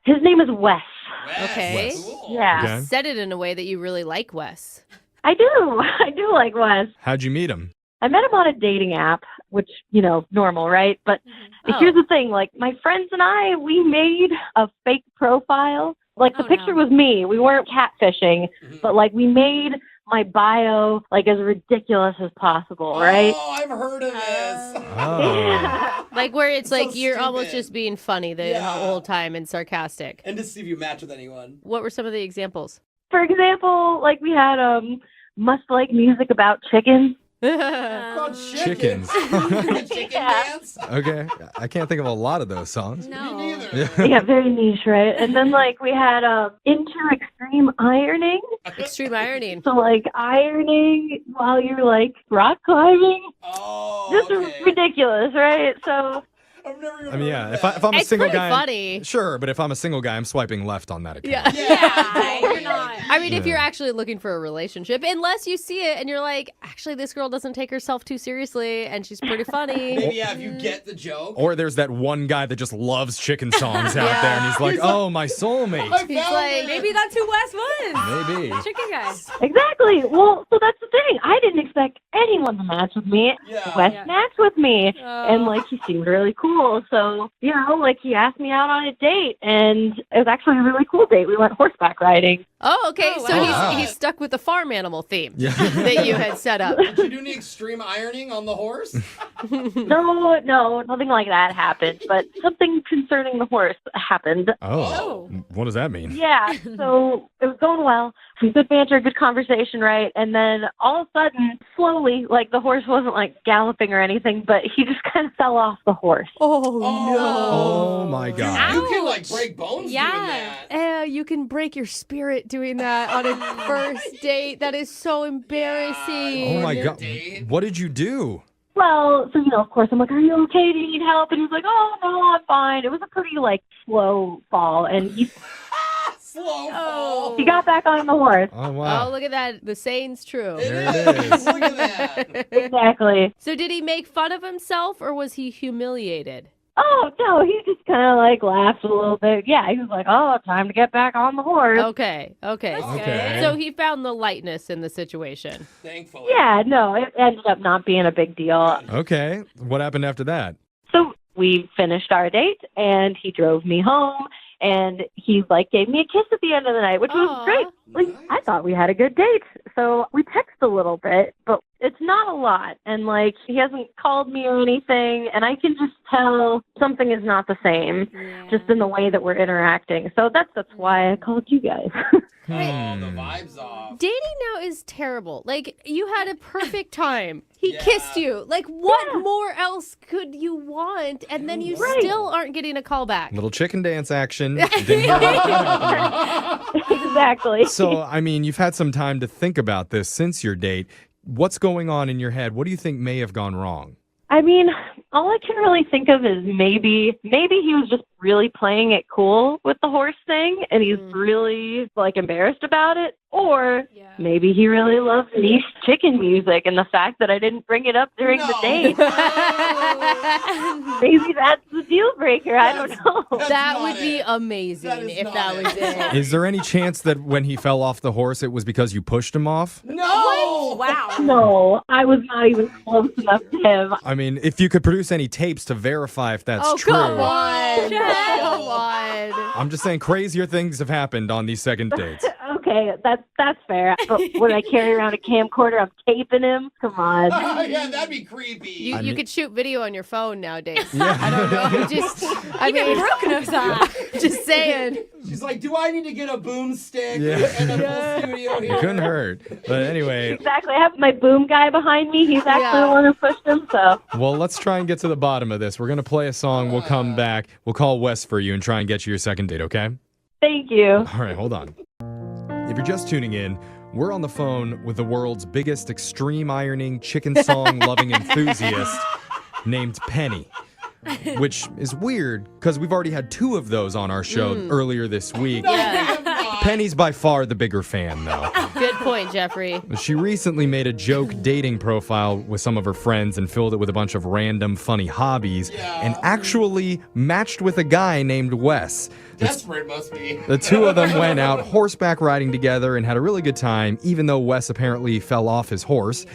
His name is Wes. Okay. Cool. Yeah. Okay. Said it in a way that you really like Wes. I do. I do like Wes. How'd you meet him? I met him on a dating app, which, normal, right? But here's the thing, like, my friends and I, we made a fake profile. Like, the picture was me. We weren't catfishing, but, like, we made my bio, like, as ridiculous as possible, right? Oh, I've heard of this. Oh. Like where it's like you're stupid. almost just being funny the whole time and sarcastic. And to see if you match with anyone. What were some of the examples? For example, like, we had must like music about chickens. About Chickens. Chicken dance? Okay. I can't think of a lot of those songs. Me neither. Yeah, very niche, right? And then, like, we had into extreme ironing. Extreme ironing. So, like, ironing while you're, like, rock climbing. Oh, Just ridiculous, right? So... I mean, yeah, if I'm a It's single pretty guy, funny. Sure, but if I'm a single guy, I'm swiping left on that account. Yeah. You're not. I mean, if you're actually looking for a relationship, unless you see it and you're like, actually, this girl doesn't take herself too seriously and she's pretty funny. Maybe, if you get the joke. Or there's that one guy that just loves chicken songs out there, and he's like, oh, my soulmate. He's like, Maybe that's who Wes was. Maybe. Chicken guy. Exactly. Well, so that's the thing. I didn't expect anyone to match with me. Wes matched with me. And, like, he seemed really cool. So, like, he asked me out on a date, and it was actually a really cool date. We went horseback riding. Oh, okay. Oh, So wow. he's stuck with the farm animal theme that you had set up. Did you do any extreme ironing on the horse? No, nothing like that happened. But something concerning the horse happened. Oh. What does that mean? Yeah, so it was going well. Some good banter, good conversation, right? And then all of a sudden, slowly, like, the horse wasn't, like, galloping or anything, but he just kind of fell off the horse. Oh, Oh, my God. You can, like, break bones doing that. You can break your spirit doing that on a first date. That is so embarrassing. Oh, my God. What did you do? Well, so, of course, I'm like, are you okay? Do you need help? And he's like, oh, no, I'm fine. It was a pretty, like, slow fall, and he Slow. He got back on the horse. Oh, wow. Oh, look at that. The saying's true. There it is. Look at that. Exactly. So did he make fun of himself or was he humiliated? Oh, no, he just kind of, like, laughed a little bit. Yeah, he was like, oh, time to get back on the horse. Okay. Okay. So he found the lightness in the situation. Thankfully. Yeah, no, it ended up not being a big deal. Okay. What happened after that? So we finished our date, and he drove me home, and he, like, gave me a kiss at the end of the night, which was great. Like, I thought we had a good date. So we text a little bit, but it's not a lot. And, like, he hasn't called me or anything, and I can just tell something is not the same, just in the way that we're interacting. So that's why I called you guys. Oh, the vibes off. Dating now is terrible. Like, you had a perfect time. He kissed you. Like, what more else could you want? And then you still aren't getting a call back. Little chicken dance action. Didn't hear about that. Exactly. So, I mean, you've had some time to think about this since your date. What's going on in your head? What do you think may have gone wrong? I mean, all I can really think of is maybe he was just really playing it cool with the horse thing, and he's really, like, embarrassed about it. Or maybe he really loves niche chicken music, and the fact that I didn't bring it up during the date. Maybe that's the deal breaker. I don't know. That would be amazing if that was it. Is there any chance that when he fell off the horse, it was because you pushed him off? No! Wow. No, I was not even close enough to him. I mean, if you could produce any tapes to verify if that's true. Come on. Come on. I'm just saying crazier things have happened on these second dates. Okay, that's fair. But when I carry around a camcorder, I'm taping him. Come on. Yeah, that'd be creepy. You could shoot video on your phone nowadays. Yeah. I don't know. I mean, Brooke knows that. just saying. She's like, do I need to get a boomstick Yeah. and a full studio It here? couldn't hurt. But anyway, Exactly. I have my boom guy behind me. He's actually the one who pushed him. So well, let's try and get to the bottom of this. We're going to play a song. We'll come back. We'll call Wes for you and try and get you your second date, okay? thank you. All right, hold on. If you're just tuning in, we're on the phone with the world's biggest extreme ironing, chicken song loving enthusiast named Penny. Which is weird because we've already had 2 of those on our show earlier this week. Penny's by far the bigger fan, though. Good point, Jeffrey. She recently made a joke dating profile with some of her friends and filled it with a bunch of random funny hobbies and actually matched with a guy named Wes. Desperate must be. The 2 of them went out horseback riding together and had a really good time, even though Wes apparently fell off his horse.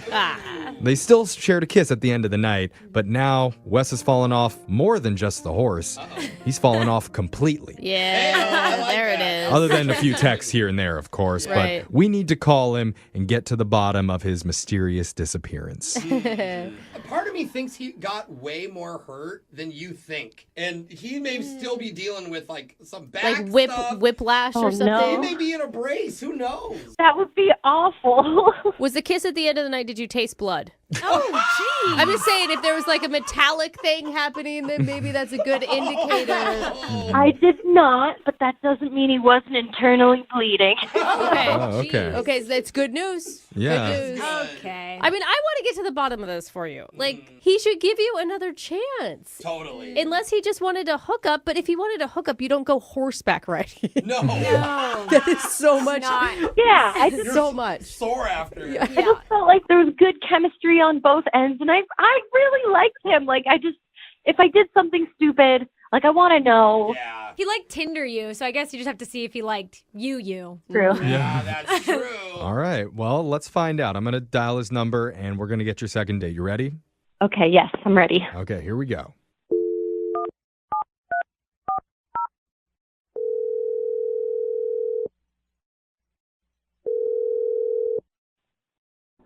They still shared a kiss at the end of the night, but now Wes has fallen off more than just the horse. He's fallen off completely. Yeah, there it is. Other than a few texts here and there, of course. Right. But we need to call him and get to the bottom of his mysterious disappearance. A part of me thinks he got way more hurt than you think. And he may still be dealing with like some back stuff. whiplash Oh, or something. no. He may be in a brace. Who knows? That would be awful. Was the kiss at the end of the night, did you taste blood? Oh, geez. I'm just saying, if there was like a metallic thing happening, then maybe that's a good indicator. I did not, but that doesn't mean he wasn't internally bleeding. Okay. Oh, okay. Okay, so that's good news. Yeah. Good news. Okay. I mean, I want to get to the bottom of this for you. Like, he should give you another chance. Totally. Unless he just wanted to hook up, but if he wanted to hook up, you don't go horseback riding. No. No. That is so much. Yeah, I just So much. Sore after. Yeah. I just felt like there was good chemistry on both ends, and I really liked him. Like, if I did something stupid, like, I want to know. Yeah. He liked Tinder you, so I guess you just have to see if he liked you. True. Yeah, that's true. All right. Well, let's find out. I'm going to dial his number and we're going to get your second date. You ready? Okay, yes, I'm ready. Okay, here we go.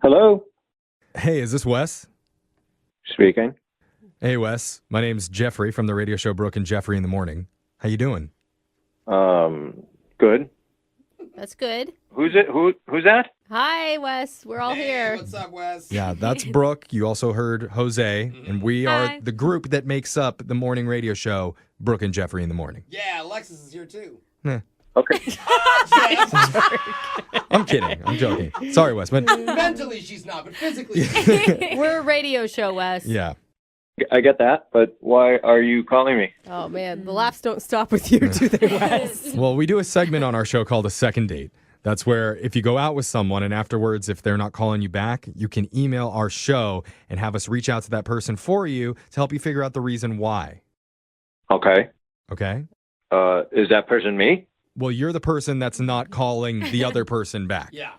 Hello? Hey, is this Wes? Speaking. Hey, Wes. My name's Jeffrey from the radio show Brooke and Jeffrey in the Morning. How you doing? Good. That's good. Who's it? Who's that? Hi, Wes. We're all here. What's up, Wes? Yeah, that's Brooke. You also heard Jose, and we are Hi. the group that makes up the morning radio show Brooke and Jeffrey in the Morning. Yeah, Alexis is here too. Okay. I'm kidding. I'm joking. Sorry, Wes, but Mentally she's not, but physically she is. We're a radio show, Wes. yeah. I get that, but why are you calling me? Oh, man. The laughs don't stop with you, do they, Wes? Well, we do a segment on our show called A Second Date. That's where if you go out with someone and afterwards, if they're not calling you back, you can email our show and have us reach out to that person for you to help you figure out the reason why. Okay. Okay? Is that person me? Well, you're the person that's not calling the other person back. Yeah.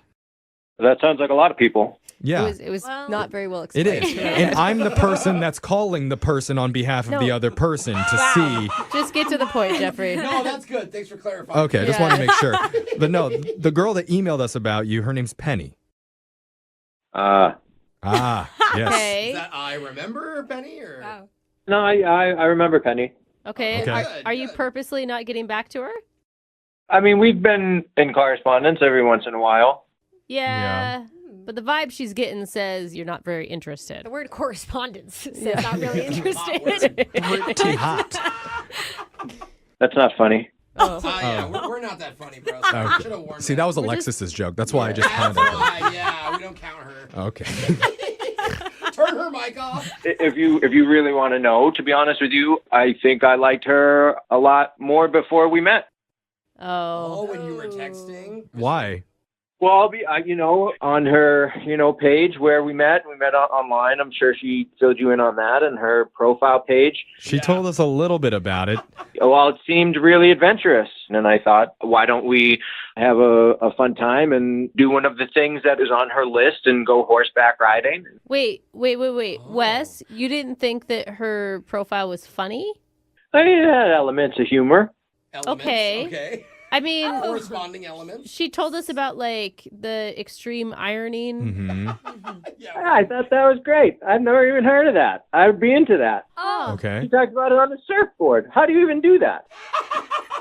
That sounds like a lot of people. Yeah. It was not very well It explained. is. And I'm the person that's calling the person on behalf of the other person to see. Just get to the point, Jeffrey. No, that's good. Thanks for clarifying. Okay, I just wanted to make sure. But no, the girl that emailed us about you, her name's Penny. Yes. Okay. Is that I remember, Penny? Or? Oh. No, I remember Penny. Okay. Okay. Are you purposely not getting back to her? I mean, we've been in correspondence every once in a while. Yeah. But the vibe she's getting says you're not very interested. The word correspondence says not really interested. Pretty hot. That's not funny. Oh. Yeah, we're not that funny, bro. So I should have warned See, her. that was Alexis's joke. That's why I just That's pounded her. why, yeah, we don't count her. Okay. Turn her mic off. If you really want to know, to be honest with you, I think I liked her a lot more before we met. Oh, when you were texting? Why? Well, I'll be, on her, page where we met online. I'm sure she filled you in on that and her profile page. She told us a little bit about it. Well, it seemed really adventurous. And I thought, why don't we have a fun time and do one of the things that is on her list and go horseback riding? Wait. Wes, you didn't think that her profile was funny? I had elements of humor. Elements, Okay. Okay. I mean, corresponding elements. She told us about like the extreme ironing. I thought that was great. I've never even heard of that. I would be into that. Oh. Okay. She talked about it on the surfboard. How do you even do that?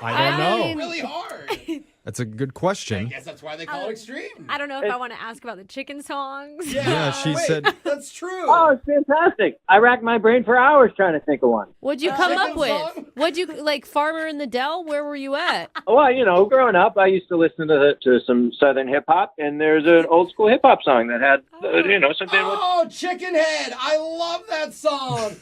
I don't know. It's really hard. That's a good question. I guess that's why they call it extreme. I don't know if I want to ask about the chicken songs. Yeah, she said. That's true. Oh, it's fantastic. I racked my brain for hours trying to think of one. What'd you come up with? What'd you like, Farmer in the Dell? Where were you at? Well, growing up, I used to listen to some Southern hip hop, and there's an old school hip hop song that had, something with. Oh, Chicken Head. I love that song.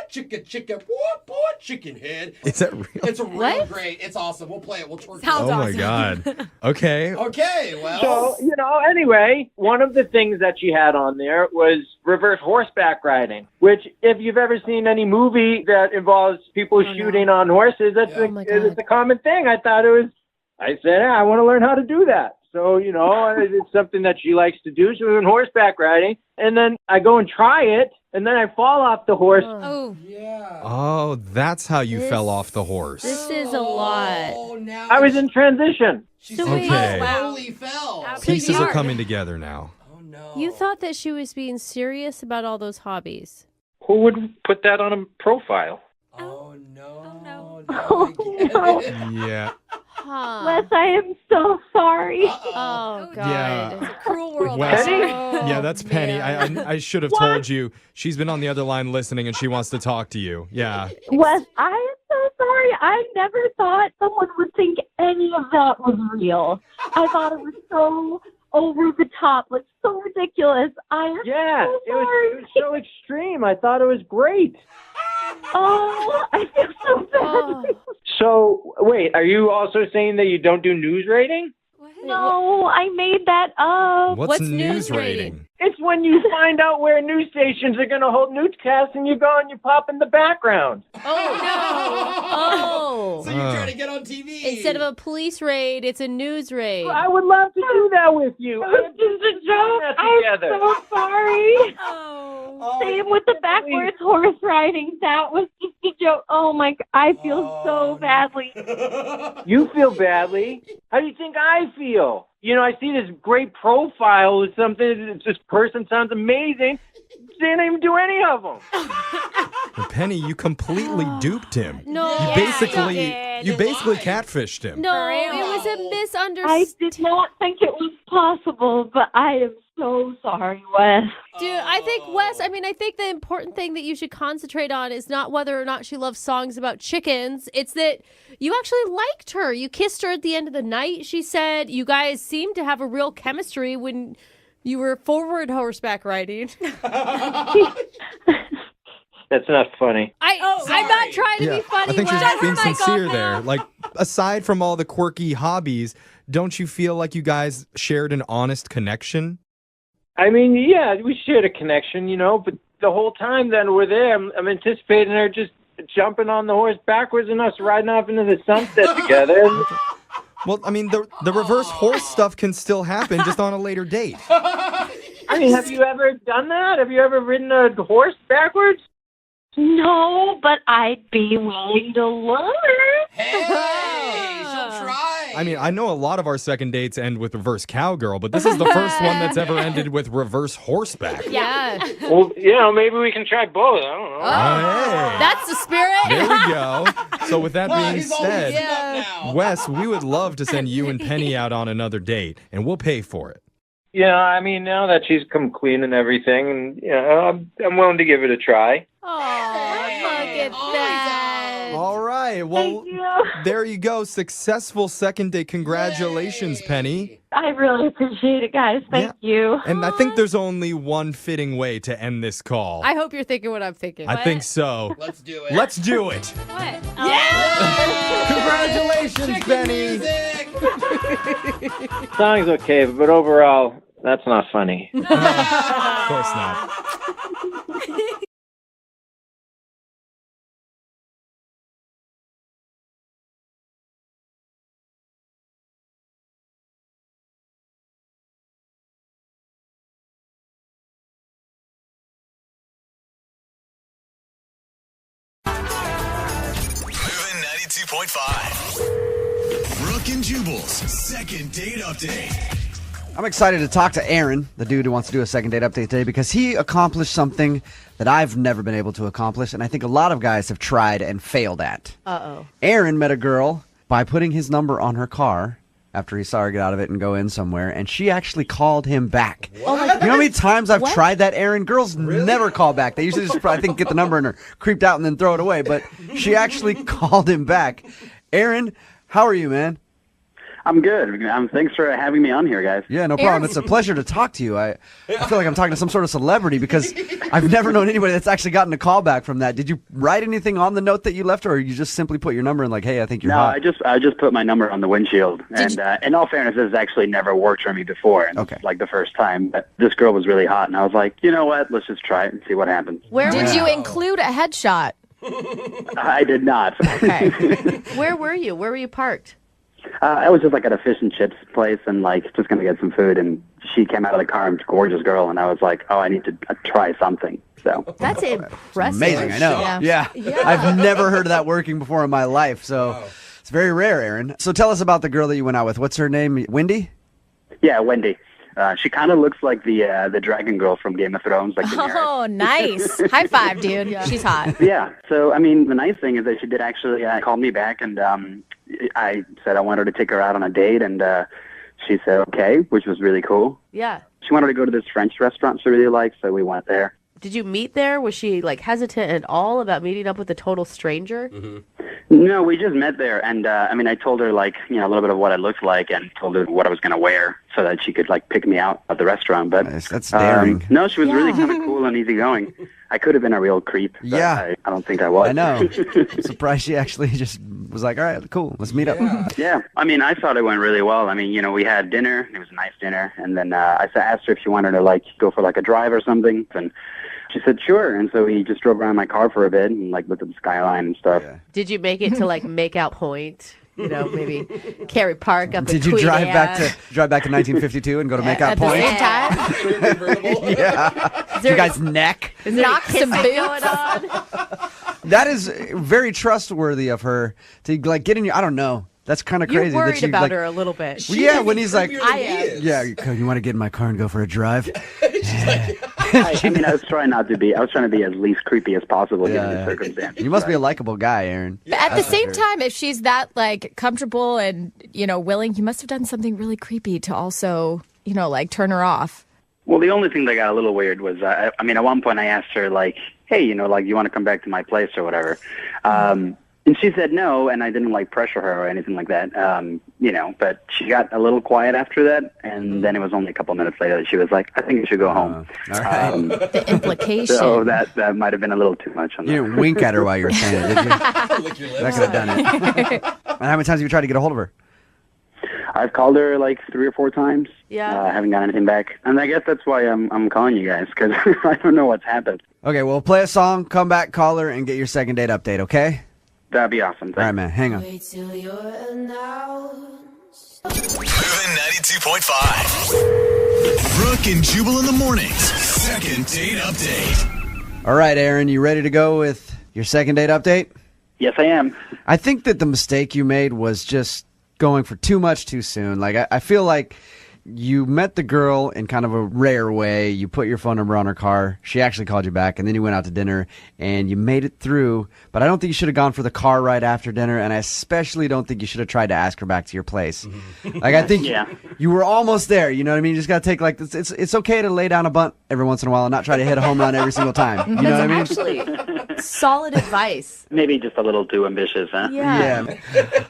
Chicken, chicken head. Is that real? It's real great. It's awesome. We'll play it. We'll twerk it. Oh my God. Okay. Okay, well. So, anyway, one of the things that she had on there was reverse horseback riding, which if you've ever seen any movie that involves people shooting on horses, it's a common thing. I said, I want to learn how to do that. So, it's something that she likes to do. So we went horseback riding, and then I go and try it, and then I fall off the horse. Oh. Yeah. Oh, that's how you fell off the horse. This is a lot. I was in transition. Okay. Slowly fell. Pieces are coming together now. You thought that she was being serious about all those hobbies. Who would put that on a profile? Oh, no. Yeah. Wes, I am so sorry. Oh, God. Yeah. It's a cruel world. Wes, Penny? yeah, that's Penny. I should have told you. She's been on the other line listening, and she wants to talk to you. Yeah. Wes, I am so sorry. I never thought someone would think any of that was real. I thought it was so over the top, like so ridiculous. I am so sorry. It was so extreme. I thought it was great. Oh, I feel so bad. So, wait, are you also saying that you don't do news rating? No, I made that up. What's news rating? It's when you find out where news stations are going to hold newscasts and you go and you pop in the background. Oh, no. Oh. So you're trying to get on TV. Instead of a police raid, it's a news raid. I would love to do that with you. It was just a joke. I'm so sorry. Same with the backwards horse riding. That was just a joke. Oh, my God. I feel so badly. You feel badly? How do you think I feel? I see this great profile with something. This person sounds amazing. They didn't even do any of them. Well, Penny, you completely duped him. No. You basically catfished him. No, it was a misunderstanding. I did not think it was possible, but I am so sorry, Wes. Dude, I think the important thing that you should concentrate on is not whether or not she loves songs about chickens. It's that you actually liked her. You kissed her at the end of the night. She said you guys seemed to have a real chemistry when you were forward horseback riding. That's not funny. I'm not trying to be funny. I think Wes. she's being sincere there. Like, aside from all the quirky hobbies, don't you feel like you guys shared an honest connection? I mean, yeah, we shared a connection, but the whole time that we're there, I'm anticipating her just jumping on the horse backwards and us riding off into the sunset together. Well, I mean, the reverse horse stuff can still happen, just on a later date. I mean, have you ever done that? Have you ever ridden a horse backwards? No, but I'd be willing to learn. Hey, she'll try. I mean, I know a lot of our second dates end with reverse cowgirl, but this is the first one that's ever ended with reverse horseback. Yeah. Well, maybe we can try both. I don't know. Hey. That's the spirit. There we go. So with that being He's all said, loosened up now. Wes, we would love to send you and Penny out on another date, and we'll pay for it. Yeah, I mean, now that she's come clean and everything, and I'm willing to give it a try. Oh, look at that. All right. Well, there you go. Successful second date. Congratulations, Penny. I really appreciate it, guys. Thank you. And I think there's only one fitting way to end this call. I hope you're thinking what I'm thinking. I think so. Let's do it. Let's do it. What? Congratulations, Penny. Song's okay, but overall, that's not funny. Of course not. Moving 92.5. Brooke Brooke and Jubal's second date update. I'm excited to talk to Aaron, the dude who wants to do a second date update today, because he accomplished something that I've never been able to accomplish, and I think a lot of guys have tried and failed at. Uh-oh. Aaron met a girl by putting his number on her car after he saw her get out of it and go in somewhere, and she actually called him back. Oh my You know how many times I've What? tried that, Aaron? Girls never call back. They usually just, I think, get the number and are creeped out and then throw it away, but she actually called him back. Aaron, how are you, man? I'm good. Thanks for having me on here, guys. Yeah, no problem. It's a pleasure to talk to you. I feel like I'm talking to some sort of celebrity because I've never known anybody that's actually gotten a call back from that. Did you write anything on the note that you left, or you just simply put your number in like, hey, I think you're hot? No, I just put my number on the windshield. And in all fairness, this has actually never worked for me before. And It's like the first time. But this girl was really hot, and I was like, you know what? Let's just try it and see what happens. Where did you include a headshot? I did not. Okay. Where were you? Where were you parked? I was just like at a fish and chips place and like just going to get some food. And she came out of the car, and gorgeous girl. And I was like, oh, I need to try something. So That's impressive. Amazing, I know. Yeah. I've never heard of that working before in my life, so it's very rare, Aaron. So tell us about the girl that you went out with. What's her name? Wendy? Yeah, Wendy. She kind of looks like the dragon girl from Game of Thrones. Like Oh, nice. High five, dude. She's hot. Yeah. So, I mean, the nice thing is that she did actually call me back, and I said I wanted to take her out on a date, and she said okay, which was really cool. Yeah. She wanted to go to this French restaurant she really liked, so we went there. Did you meet there? Was she like hesitant at all about meeting up with a total stranger? No, we just met there, and I mean, I told her like a little bit of what I looked like, and told her what I was going to wear, so that she could like pick me out at the restaurant. But that's daring. No, she was really kind of cool and easygoing. I could have been a real creep. But I don't think I was. I know. I'm surprised she actually just was like, all right, cool, let's meet up. Yeah, I mean, I thought it went really well. I mean, we had dinner. It was a nice dinner, and then I asked her if she wanted to like go for like a drive or something, and she said sure. And so we just drove around my car for a bit and like looked at the skyline and stuff. Did you make it to like Make Out Point? You know, maybe Cary Park up. Did you drive back to 1952 and go to Make Out Point? At the same time? Yeah. Did you guys neck? Is there Knock some kissing boots. going on? That is very trustworthy of her to like get in your. I don't know. That's kind of crazy. You're worried that you, about like, her a little bit. Well, yeah, when he's like, I am. yeah, you want to get in my car and go for a drive? I mean, I was trying to be as least creepy as possible given the circumstances. You must be a likable guy, Aaron. But at the same time, if she's that like comfortable and willing, you must have done something really creepy to also like turn her off. Well, the only thing that got a little weird was, I mean, at one point I asked her like, hey, like you want to come back to my place or whatever. And she said no, and I didn't like pressure her or anything like that, but she got a little quiet after that, and then it was only a couple minutes later that she was like, I think you should go home. All right. The implication. So that might have been a little too much. On You didn't wink at her while you were saying it, did you? That could have done it. And how many times have you tried to get a hold of her? I've called her like 3 or 4 times. Yeah. I haven't got anything back. And I guess that's why I'm calling you guys, because I don't know what's happened. Okay, well, play a song, come back, call her, and get your second date update, okay? That'd be awesome. All right, man, hang on. Wait till you're announced. Moving 92.5. Brooke and Jubal in the mornings. Second date update. All right, Aaron, you ready to go with your second date update? Yes, I am. I think that the mistake you made was just going for too much too soon. Like, I feel like you met the girl in kind of a rare way. You put your phone number on her car. She actually called you back, and then you went out to dinner, and you made it through. But I don't think you should have gone for the car ride after dinner, and I especially don't think you should have tried to ask her back to your place. Like, I think you were almost there. You know what I mean? You just got to take, like, it's okay to lay down a bunt every once in a while and not try to hit a home run every single time. You know what I mean? Actually, solid advice. Maybe just a little too ambitious, huh? Yeah.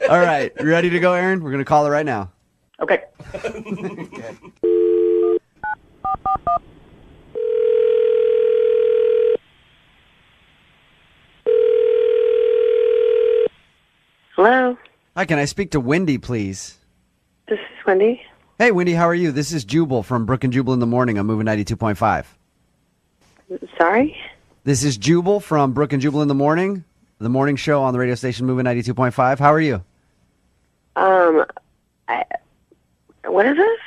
All right. You ready to go, Aaron? We're going to call her right now. Okay. Hello. Hi, can I speak to Wendy, please? This is Wendy. Hey, Wendy, how are you? This is Jubal from Brooke and Jubal in the morning. I'm moving 92.5. Sorry? This is Jubal from Brooke and Jubal in the morning show on the radio station moving 92.5. How are you? What is this?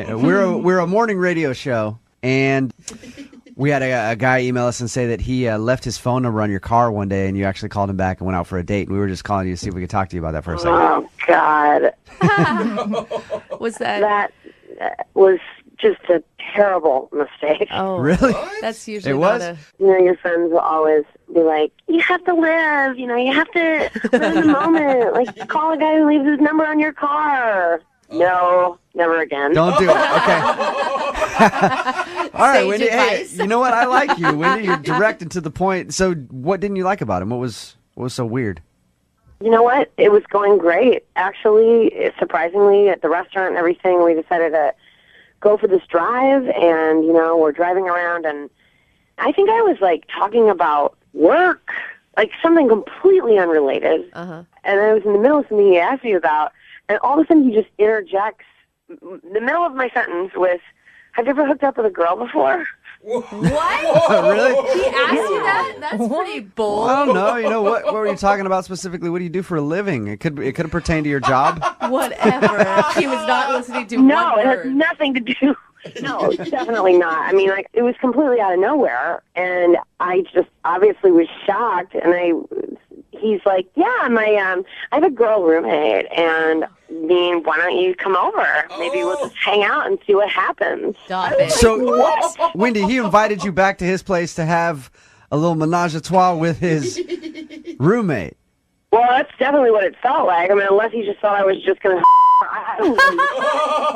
We're a morning radio show, and we had a guy email us and say that he left his phone number on your car one day, and you actually called him back and went out for a date, and we were just calling you to see if we could talk to you about that for a second. Oh, God. Was that? That was just a terrible mistake. Oh, Really? That's usually It was? not a. You know, your friends will always be like, you have to live, you know, you have to live in the moment. Like, call a guy who leaves his number on your car. No, never again. Don't do it. Okay. All right, Sage Wendy. advice. Hey, you know what? I like you, Wendy. You're direct and to the point. So, what didn't you like about him? What was so weird? You know what? It was going great. Actually, surprisingly, at the restaurant and everything, we decided to go for this drive, and, you know, we're driving around, and I think I was, like, talking about work, like something completely unrelated. Uh-huh. And I was in the middle of something he asked me about, and all of a sudden he just interjects the middle of my sentence with, have you ever hooked up with a girl before? What? Really? He asked you that? That's pretty bold. I don't know. You know what were you talking about specifically? What do you do for a living? It could have pertained to your job. Whatever. He was not listening to No, one it has word. nothing to do. No, definitely not. I mean, like, it was completely out of nowhere, and I just obviously was shocked, and he's like, yeah, I have a girl roommate, and why don't you come over? Maybe we'll just hang out and see what happens. Stop it. So, What? Wendy, he invited you back to his place to have a little menage a trois with his roommate. Well, that's definitely what it felt like. I mean, unless he just thought I was just going to.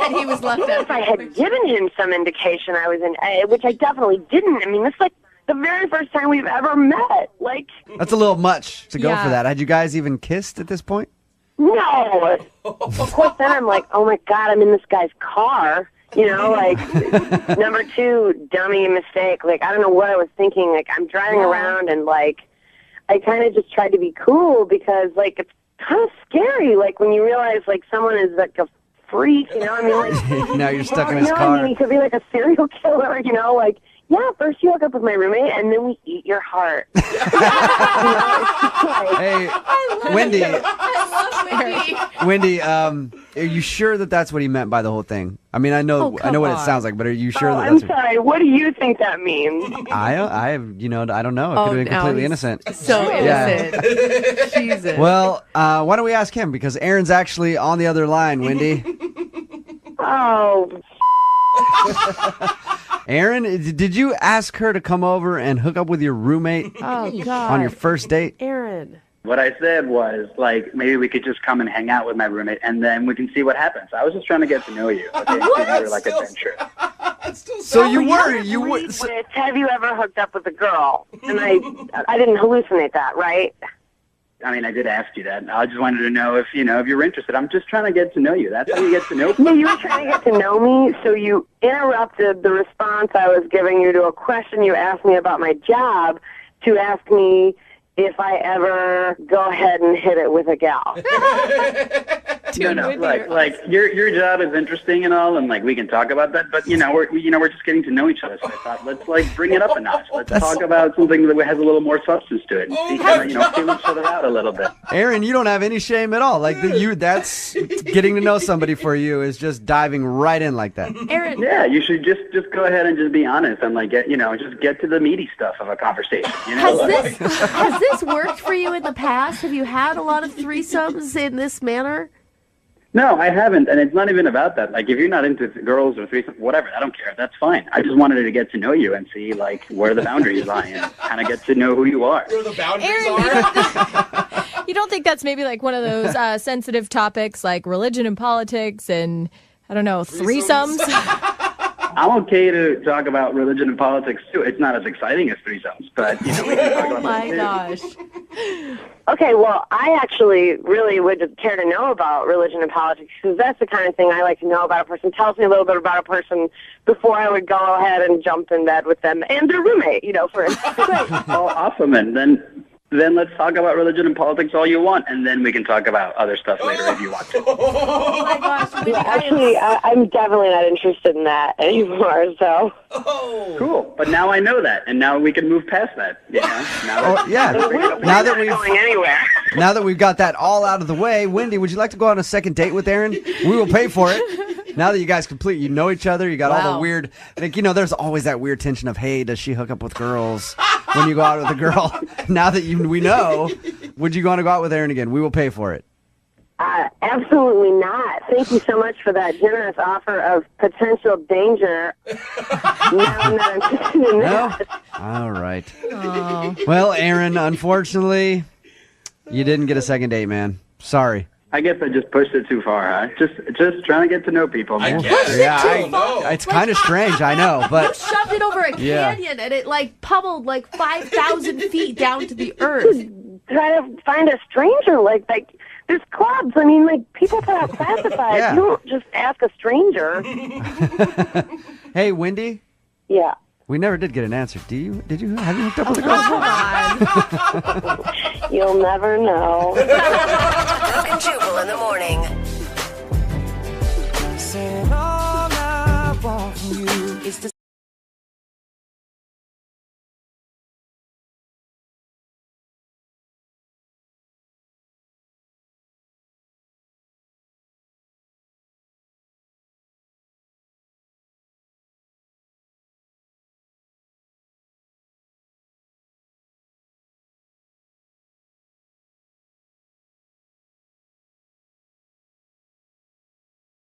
And he was left out. If I had given him some indication I was in, which I definitely didn't. I mean, this is like the very first time we've ever met. Like, That's a little much to go Yeah. for that. Had you guys even kissed at this point? no. Of course, then I'm like, oh my God, I'm in this guy's car. You know, like, number two, dummy mistake. Like, I don't know what I was thinking. Like, I'm driving around and, like, I kind of just tried to be cool because, like, it's kind of scary. Like, when you realize, like, someone is, like, a freak, you know? I mean, like, Now you're stuck in his you know, car. I mean, he could be, like, a serial killer, you know? Like, yeah, first you hook up with my roommate, and then we eat your heart. You know, it's just like, Hey, Wendy, I love Wendy. Wendy, are you sure that that's what he meant by the whole thing? I mean, I know come what it on. sounds like, but are you sure that I'm that's what... sorry, what do you think that means? I don't know. It could have been now completely he's innocent. So innocent. Jesus. Well, why don't we ask him? Because Aaron's actually on the other line, Wendy. Oh, Aaron, did you ask her to come over and hook up with your roommate Oh, God. on your first date? Aaron. What I said was, like, maybe we could just come and hang out with my roommate, and then we can see what happens. I was just trying to get to know you. Okay? You were like adventurous. So you were. with, have you ever hooked up with a girl? And I didn't hallucinate that, right? I mean, I did ask you that. I just wanted to know if you're interested. I'm just trying to get to know you. That's how you get to know people. No, you were trying to get to know me, so you interrupted the response I was giving you to a question you asked me about my job to ask me if I ever go ahead and hit it with a gal. No, like your job is interesting and all, and like we can talk about that. But we're just getting to know each other. So I thought let's like bring it up a notch. Let's talk about something that has a little more substance to it, and see feel each other out a little bit. Aaron, you don't have any shame at all. Like that's getting to know somebody for you is just diving right in like that. Aaron. Yeah, you should just go ahead and just be honest and like just get to the meaty stuff of a conversation. Has this worked for you in the past? Have you had a lot of threesomes in this manner? No, I haven't, and it's not even about that. Like, if you're not into girls or threesomes, whatever, I don't care. That's fine. I just wanted to get to know you and see, like, where the boundaries lie and kind of get to know who you are. Where the boundaries are. You don't think that's maybe like one of those sensitive topics like religion and politics and, I don't know, threesomes? I'm okay to talk about religion and politics, too. It's not as exciting as threesomes, but, we can talk about my that, gosh. Okay, well, I actually really would care to know about religion and politics because that's the kind of thing I like to know about a person. Tells me a little bit about a person before I would go ahead and jump in bed with them and their roommate, for instance. Oh, awesome. And then let's talk about religion and politics all you want, and then we can talk about other stuff later if you want to. Oh my gosh. Yeah, actually, I'm definitely not interested in that anymore, so. Oh. Cool. But now I know that, and now we can move past that. Now that we've going anywhere. Now that we've got that all out of the way, Wendy, would you like to go on a second date with Aaron? We will pay for it. Now that you guys you know each other, you got all the weird, there's always that weird tension of, hey, does she hook up with girls when you go out with a girl? Now that we know, would you want to go out with Aaron again? We will pay for it. Absolutely not. Thank you so much for that generous offer of potential danger. No, I'm not interested in that. All right. Well, Aaron, unfortunately, you didn't get a second date, man. Sorry. I guess I just pushed it too far, huh? Just trying to get to know people. I Man. guess. Yeah, it's kind of strange, I know, You but shoved it over a canyon and it like pummeled like 5,000 feet down to the earth. Try to find a stranger. Like there's clubs. I mean, like, people put out classifieds. Yeah. You don't just ask a stranger. Hey, Wendy, Yeah. we never did get an answer. Have you hooked up with a girl? Come on. You'll never know. Brooke and Jubal in the morning. Saying all I want from you is to